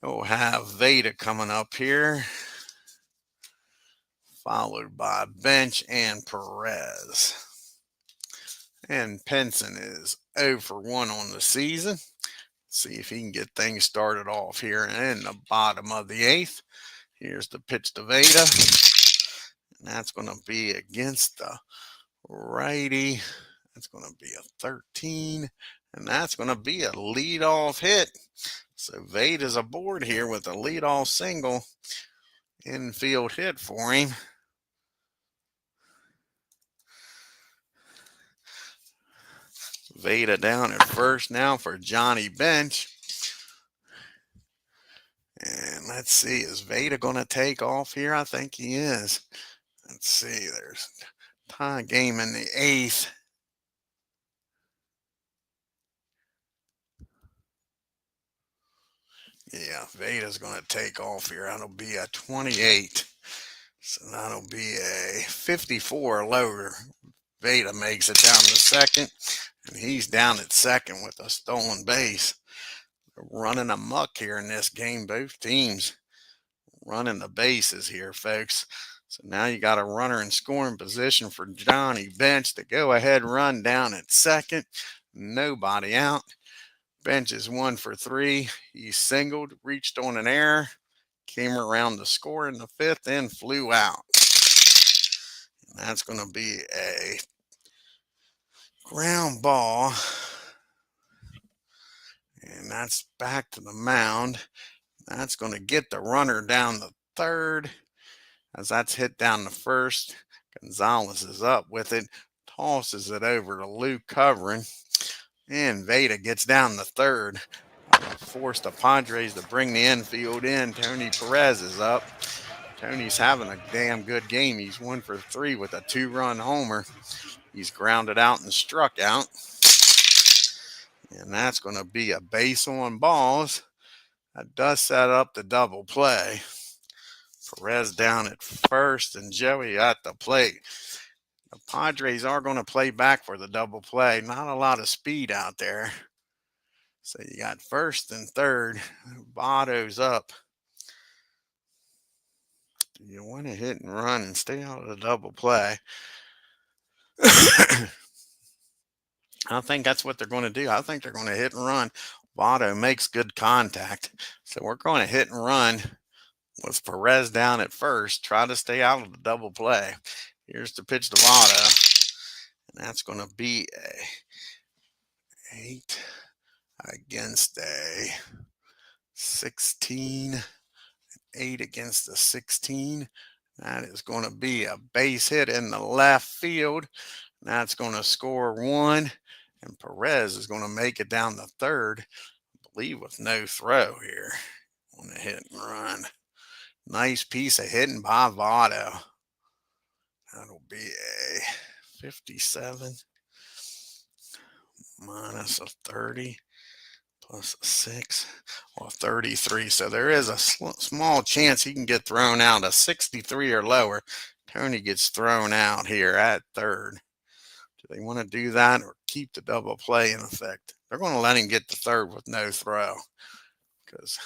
He'll have Veda coming up here, followed by Bench and Perez. And Penson is 0 for 1 on the season. See if he can get things started off here in the bottom of the 8th. Here's the pitch to Veda. And that's going to be against the righty. That's going to be a 13. And that's going to be a leadoff hit. So Veda's aboard here with a leadoff single. Infield hit for him. Veda down at first now for Johnny Bench. And let's see, is Veda going to take off here? I think he is. Let's see, there's tie game in the 8th. Yeah, Veda's going to take off here. That'll be a 28. So that'll be a 54 lower. Veda makes it down to second. And he's down at second with a stolen base. They're running amok here in this game. Both teams running the bases here, folks. So now you got a runner in scoring position for Johnny Bench to go ahead run down at second. Nobody out. Bench is 1 for 3. He singled, reached on an error, came around to score in the 5th, and flew out. And that's going to be a ground ball. And that's back to the mound. That's going to get the runner down the third. As that's hit down the first, Gonzalez is up with it, tosses it over to Luke covering, and Veda gets down the third. Forced the Padres to bring the infield in. Tony Perez is up. Tony's having a damn good game. He's 1 for 3 with a 2-run homer. He's grounded out and struck out. And that's going to be a base on balls. That does set up the double play. Perez down at first and Joey at the plate. The Padres are going to play back for the double play. Not a lot of speed out there. So you got first and third. Votto's up. You want to hit and run and stay out of the double play. I think that's what they're going to do. I think they're going to hit and run. Votto makes good contact. So we're going to hit and run with Perez down at first. Try to stay out of the double play. Here's the pitch to Votto. And that's going to be a 8 against a 16. 8 against the 16. That is going to be a base hit in the left field. That's going to score 1. And Perez is going to make it down the third, I believe, with no throw here on the hit and run. Nice piece of hitting by Votto. That'll be a 57 minus a 30 plus a 6, or 33. So there is a small chance he can get thrown out. A 63 or lower, Tony gets thrown out here at third. Do they want to do that or keep the double play in effect? They're going to let him get the third with no throw because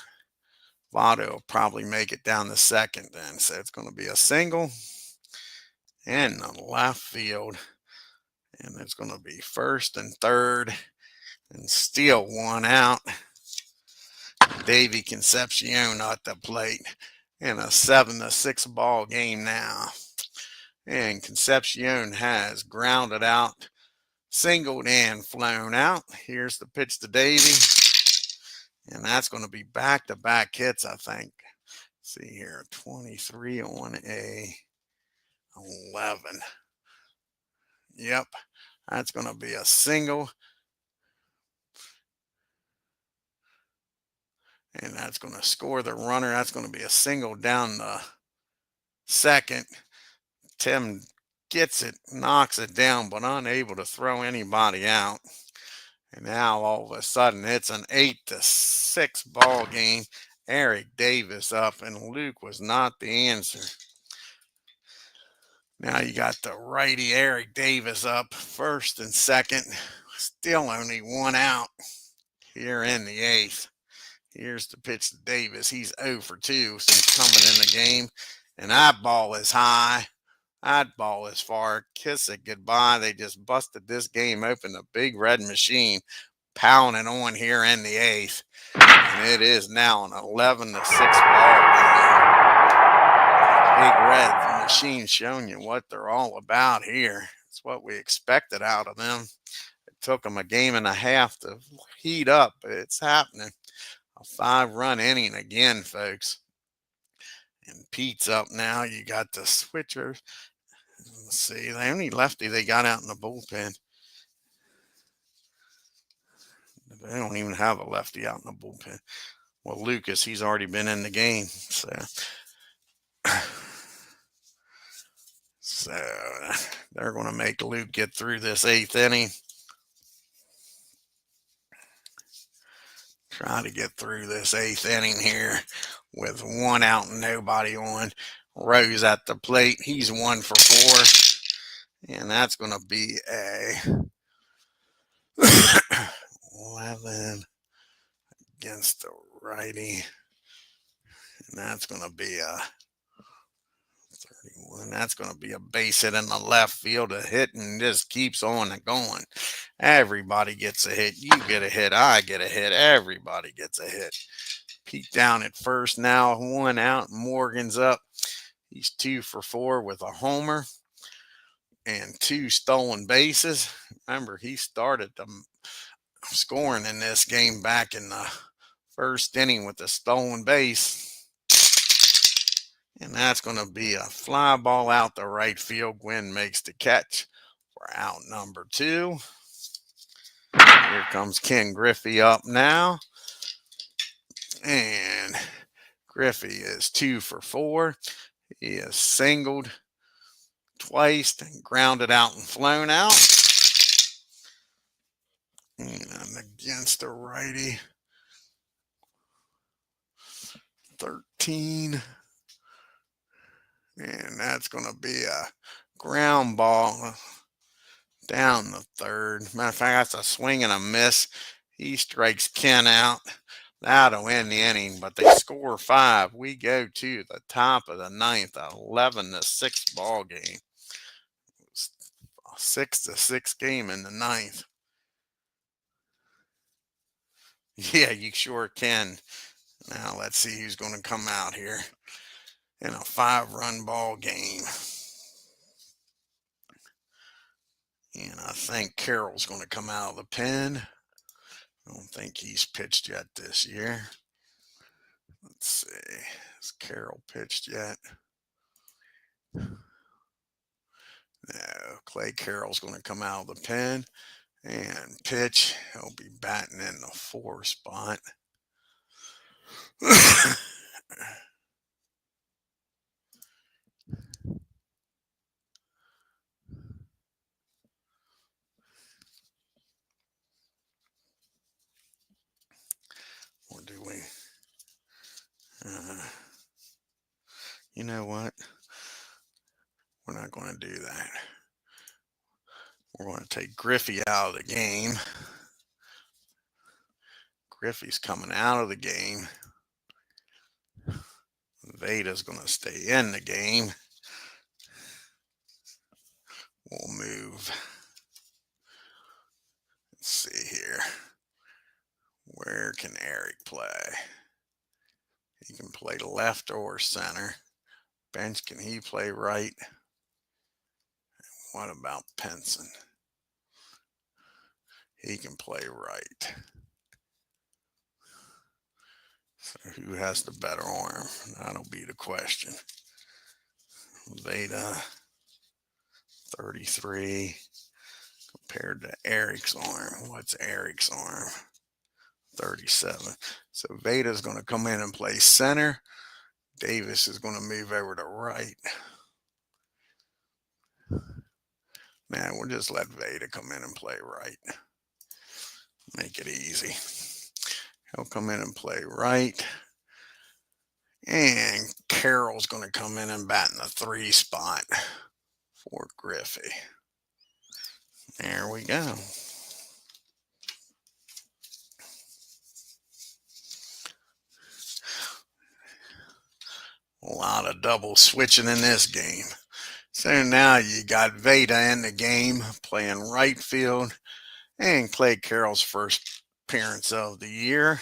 Votto will probably make it down the second then. So it's going to be a single in the left field. And it's going to be first and third and steal 1 out. Davey Concepcion at the plate in a 7-6 ball game now. And Concepcion has grounded out, singled, and flown out. Here's the pitch to Davey. And that's going to be back-to-back hits, I think. Let's see here, 23 on a 11. Yep, that's going to be a single. And that's going to score the runner. That's going to be a single down the second. Tim gets it, knocks it down, but unable to throw anybody out. And now all of a sudden it's an 8-6 ball game. Eric Davis up, and Luke was not the answer. Now you got the righty Eric Davis up, first and second. Still only 1 out here in the 8th. Here's the pitch to Davis. He's 0 for 2 since coming in the game. And that ball is high. That ball is far. Kiss it goodbye. They just busted this game open. The Big Red Machine pounding on here in the 8th. And it is now an 11-6 ball game. Big Red Machine showing you what they're all about here. It's what we expected out of them. It took them a game and a half to heat up, but it's happening. A 5-run inning again, folks. And Pete's up now. You got the switchers. Let's see. The only lefty they got out in the bullpen. They don't even have a lefty out in the bullpen. Well, Lucas, he's already been in the game. So they're going to make Luke get through this 8th inning. Try to get through this 8th inning here with 1 out and nobody on. Rose at the plate. He's 1 for 4. And that's going to be a 11 against the righty. And that's going to be a 31. That's going to be a base hit in the left field. A hit and just keeps on and going. Everybody gets a hit. You get a hit. I get a hit. Everybody gets a hit. Pete down at first now. 1 out. Morgan's up. He's 2 for 4 with a homer and 2 stolen bases. Remember, he started the scoring in this game back in the first inning with a stolen base. And that's going to be a fly ball out the right field. Gwynn makes the catch for out number 2. Here comes Ken Griffey up now. And Griffey is 2 for 4. He is singled twice and grounded out and flown out. And against the righty, 13. And that's going to be a ground ball down the third. Matter of fact, that's a swing and a miss. He strikes Ken out. That'll end the inning, but they score 5. We go to the top of the 9th, 11-6 ball game. 6-6 game in the 9th. Yeah, you sure can. Now let's see who's going to come out here in a 5-run ball game. And I think Carroll's going to come out of the pen. I don't think he's pitched yet this year. Let's see. Has Carroll pitched yet? No. Clay Carroll's going to come out of the pen and pitch. He'll be batting in the 4 spot. Or do we? You know what? We're not going to do that. We're going to take Griffey out of the game. Griffey's coming out of the game. Veda's going to stay in the game. We'll move. Let's see here. Where can Eric play? He can play left or center. Bench, can he play right? What about Penson? He can play right. So who has the better arm? That'll be the question. Veda, 33, compared to Eric's arm. What's Eric's arm? 37. So Veda's going to come in and play center. Davis is going to move over to right. Man, we'll just let Veda come in and play right. Make it easy. He'll come in and play right. And Carroll's going to come in and bat in the 3 spot for Griffey. There we go. A lot of double switching in this game. So now you got Veda in the game playing right field, and Clay Carroll's first appearance of the year.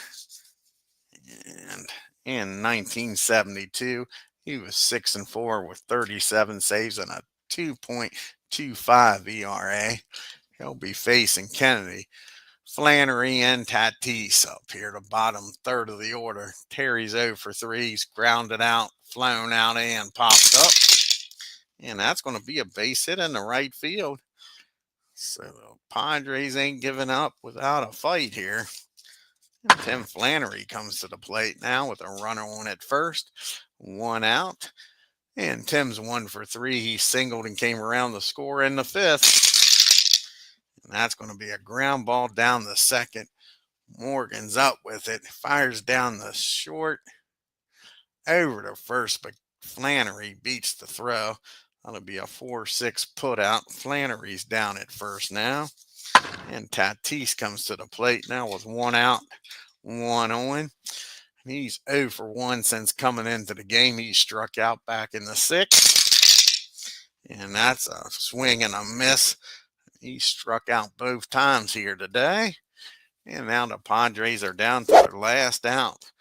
And in 1972, he was 6-4 with 37 saves and a 2.25 ERA. He'll be facing Kennedy, Flannery, and Tatis up here, the bottom third of the order. Terry's 0 for 3. He's grounded out, flown out, and popped up. And that's going to be a base hit in the right field. So the Padres ain't giving up without a fight here. And Tim Flannery comes to the plate now with a runner on at first. 1 out. And Tim's 1 for 3. He singled and came around the score in the 5th. And that's going to be a ground ball down the second. Morgan's up with it. Fires down the short. Over to first, but Flannery beats the throw. That'll be a 4-6 put out. Flannery's down at first now. And Tatis comes to the plate now with 1 out, 1 on. He's 0 for 1 since coming into the game. He struck out back in the 6th. And that's a swing and a miss. He struck out both times here today. And now the Padres are down to their last out.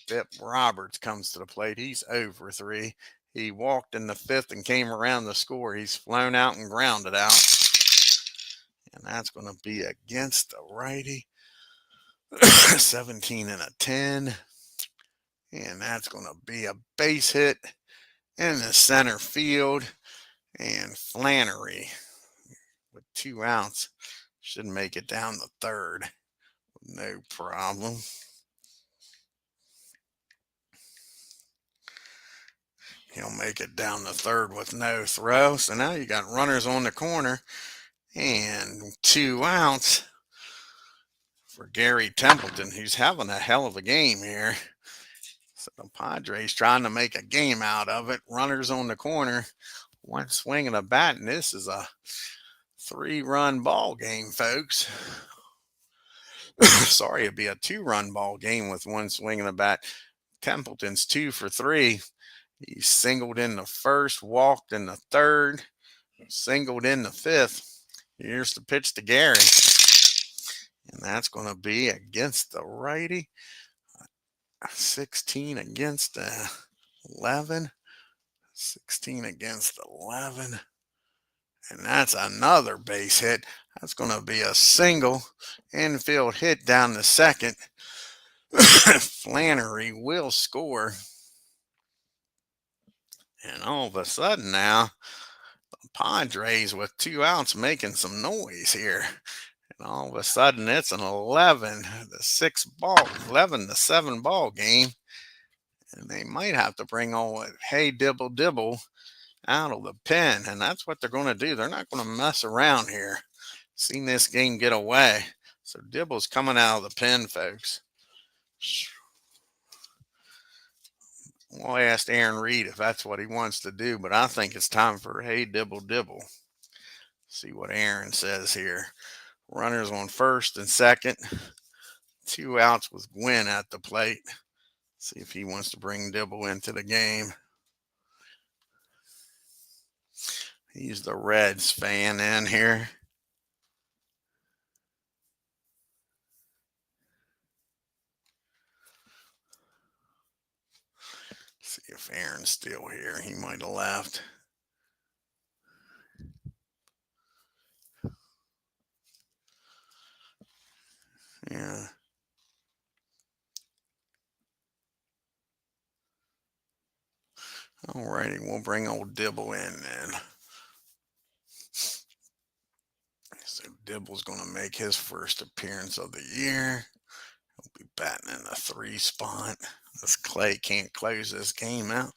Bip Roberts comes to the plate. He's 0 for 3. He walked in the 5th and came around the score. He's flown out and grounded out. And that's going to be against the righty. 17 and a 10. And that's going to be a base hit. in the center field. And Flannery with 2 outs should make it down the third. No problem. He'll make it down the third with no throw. So now you got runners on the corner and 2 outs for Gary Templeton, who's having a hell of a game here. So the Padres trying to make a game out of it. Runners on the corner, one swing and a bat, and this is a 3-run ball game, folks. Sorry, it'd be a 2-run ball game with one swing and a bat. Templeton's 2 for 3. He singled in the first, walked in the third, singled in the fifth. Here's the pitch to Gary. And that's going to be against the righty. 16 against 11. 16 against 11. And that's another base hit. That's going to be a single infield hit down the second. Flannery will score. And all of a sudden now, the Padres with 2 outs making some noise here. And all of a sudden it's an 11-7 ball game. And they might have to bring old Hey Dibble Dibble out of the pen. And that's what they're going to do. They're not going to mess around here. Seen this game get away. So Dibble's coming out of the pen, folks. Well, I asked Aaron Reed if that's what he wants to do, but I think it's time for Hey Dibble Dibble. See what Aaron says here. Runners on first and second. 2 outs with Gwynn at the plate. See if he wants to bring Dibble into the game. He's the Reds fan in here. See if Aaron's still here. He might have left. Yeah. All righty, we'll bring old Dibble in then. So Dibble's going to make his first appearance of the year. He'll be batting in the 3 spot. This Clay can't close this game out.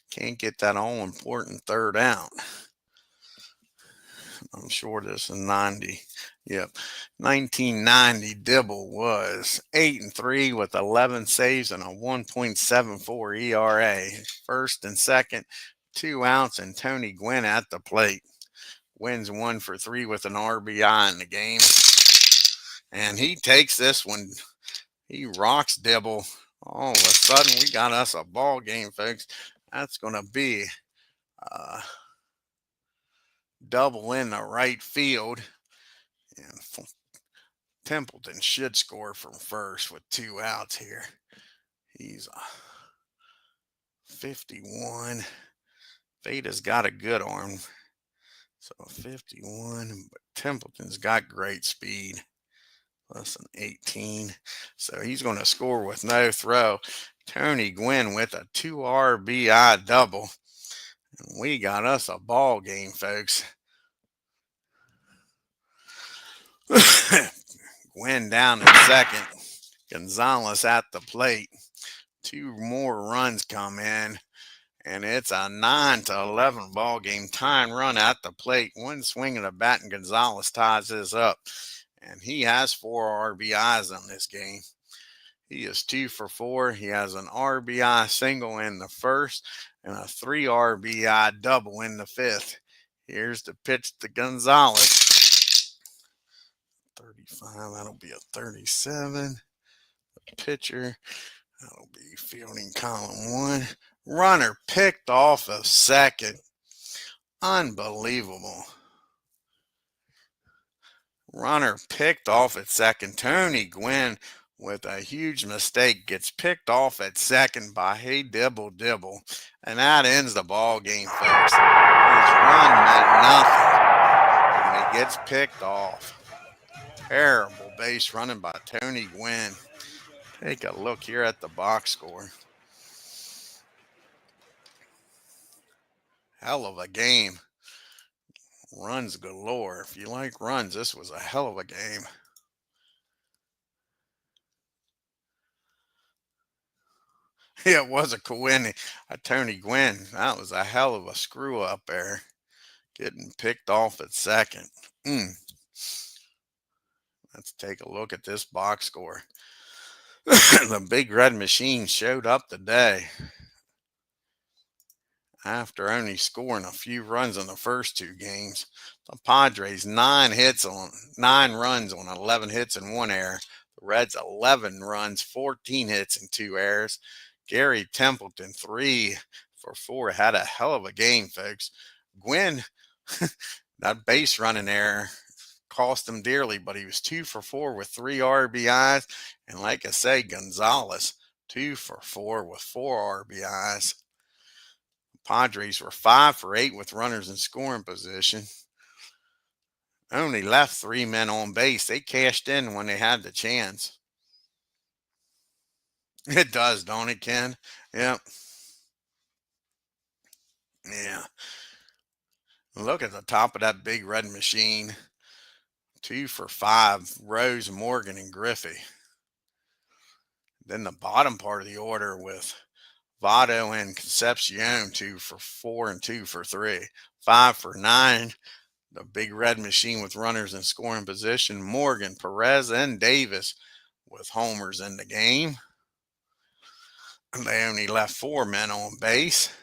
Can't get that all-important third out. I'm sure this is 90. Yep. 1990, Dibble was 8-3 with 11 saves and a 1.74 ERA. First and second, 2 outs, and Tony Gwynn at the plate. Wins 1 for 3 with an RBI in the game. And he takes this one. He rocks Dibble. All of a sudden, we got us a ball game, folks. That's going to be double in the right field. And Templeton should score from first with 2 outs here. He's 51. Veda's got a good arm. So 51, but Templeton's got great speed. Plus an 18. So he's going to score with no throw. Tony Gwynn with a 2 RBI double. And we got us a ball game, folks. Gwynn down in second. Gonzalez at the plate. 2 more runs come in. And it's a 9-11 ball game. Tying run at the plate. 1 swing of the bat, and Gonzalez ties this up. And he has 4 RBIs on this game. He is 2 for 4. He has an RBI single in the first and a 3 RBI double in the fifth. Here's the pitch to Gonzalez. 35. That'll be a 37. The pitcher. That'll be fielding column 1. Runner picked off of second. Unbelievable. Runner picked off at second. Tony Gwynn with a huge mistake gets picked off at second by Hey Dibble Dibble. And that ends the ball game, folks. His run meant nothing. And he gets picked off. Terrible base running by Tony Gwynn. Take a look here at the box score. Hell of a game. Runs galore. If you like runs, this was a hell of a game. Yeah, it was a Quinn, a Tony Gwynn. That was a hell of a screw up there. Getting picked off at second. Mm. Let's take a look at this box score. The big red machine showed up today after only scoring a few runs in the first two games. The Padres 9 runs on 11 hits and 1 error. The Reds 11 runs, 14 hits and 2 errors. Gary Templeton 3 for 4 had a hell of a game, folks. Gwynn, that base running error cost him dearly, but he was 2 for 4 with 3 RBIs. And like I say, Gonzalez 2 for 4 with 4 RBIs. Padres were 5 for 8 with runners in scoring position. Only left 3 men on base. They cashed in when they had the chance. It does, don't it, Ken? Yep. Yeah. Look at the top of that big red machine. 2 for 5, Rose, Morgan, and Griffey. Then the bottom part of the order with Votto and Concepcion 2 for 4 and 2 for 3. 5 for 9. The big red machine with runners in scoring position. Morgan, Perez, and Davis with homers in the game. They only left 4 men on base.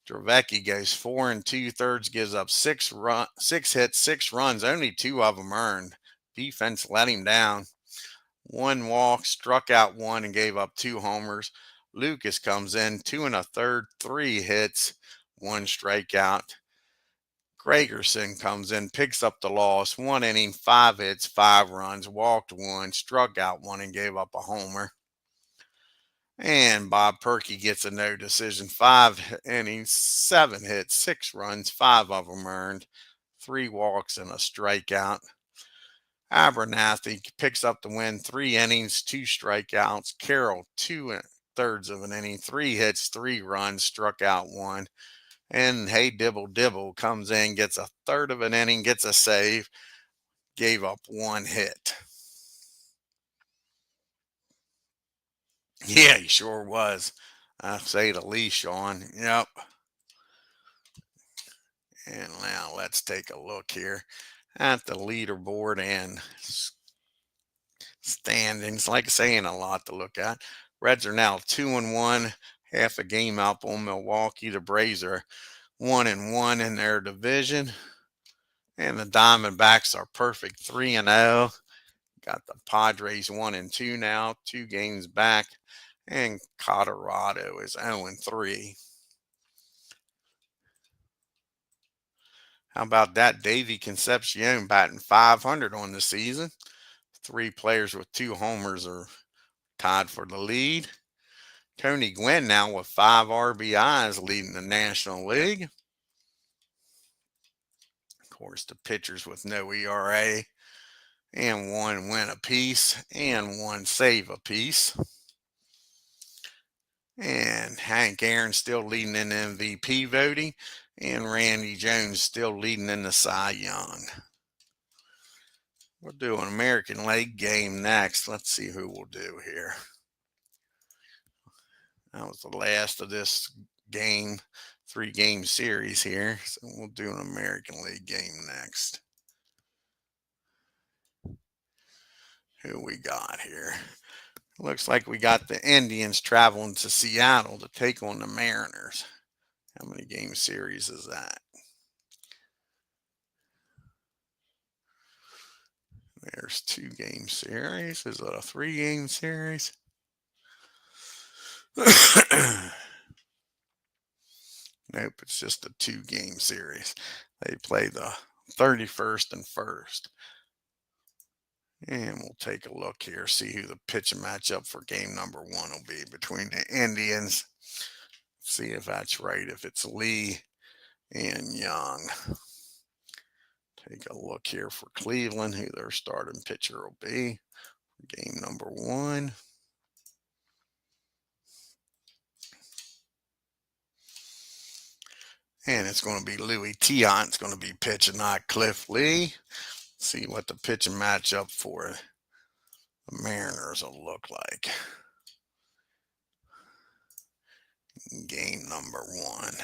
DRAVEDKY goes 4 2/3, gives up 6 hits, 6 runs, only 2 of them earned. Defense let him down. 1 walk, struck out 1, and gave up 2 homers. Lucas comes in 2 1/3, 3 hits, 1 strikeout. Gregerson comes in, picks up the loss, 1 inning, 5 hits, 5 runs, walked 1, struck out 1, and gave up a homer. And Bob Purkey gets a no decision, 5 innings, 7 hits, 6 runs, 5 of them earned, 3 walks, and a strikeout. Abernathy picks up the win, 3 innings, 2 strikeouts. Carroll, 2 1/3 of an inning, 3 hits, 3 runs, struck out 1. And Hey Dibble Dibble comes in, gets a third of an inning, gets a save, gave up 1 hit. Yeah, he sure was. I say the least, Sean. Yep. And now let's take a look here at the leaderboard and standings. Like saying a lot to look at. Reds are now 2-1, half a game up on Milwaukee. The Braves are 1-1 in their division. And the Diamondbacks are perfect 3-0. Got the Padres 1-2 now, 2 games back. And Colorado is 0-3. How about that? Davey Concepcion batting .500 on the season. 3 players with 2 homers are tied for the lead. Tony Gwynn now with 5 RBIs leading the National League. Of course, the pitchers with no ERA and 1 win apiece and 1 save apiece. And Hank Aaron still leading in MVP voting, and Randy Jones still leading in the Cy Young. We'll do an American League game next. Let's see who we'll do here. That was the last of this game, 3-game series here. So we'll do an American League game next. Who we got here? Looks like we got the Indians traveling to Seattle to take on the Mariners. How many game series is that? There's 2-game series. Is it a 3-game series? Nope, it's just a 2-game series. They play the 31st and 1st. And we'll take a look here, see who the pitching matchup for game number 1 will be between the Indians. See if that's right, if it's Lee and Young. Take a look here for Cleveland, who their starting pitcher will be for game number 1. And it's going to be Louis Tiant. It's going to be pitching, not Cliff Lee. See what the pitching matchup for the Mariners will look like. Game number 1.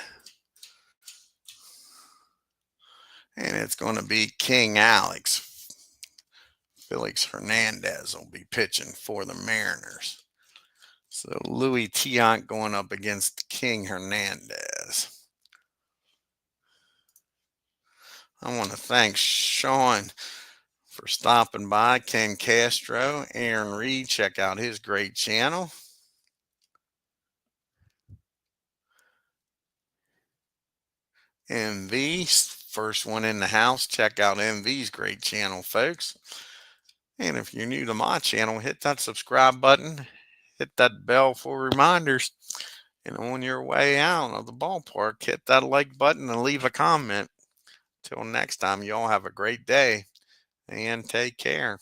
And it's going to be King Alex. Felix Hernandez will be pitching for the Mariners. So Louis Tiant going up against King Hernandez. I want to thank Sean for stopping by. Ken Castro, Aaron Reed, check out his great channel. MV, first one in the house. Check out MV's great channel, folks. And if you're new to my channel, hit that subscribe button, hit that bell for reminders. And on your way out of the ballpark, hit that like button and leave a comment. Till next time, y'all have a great day and take care.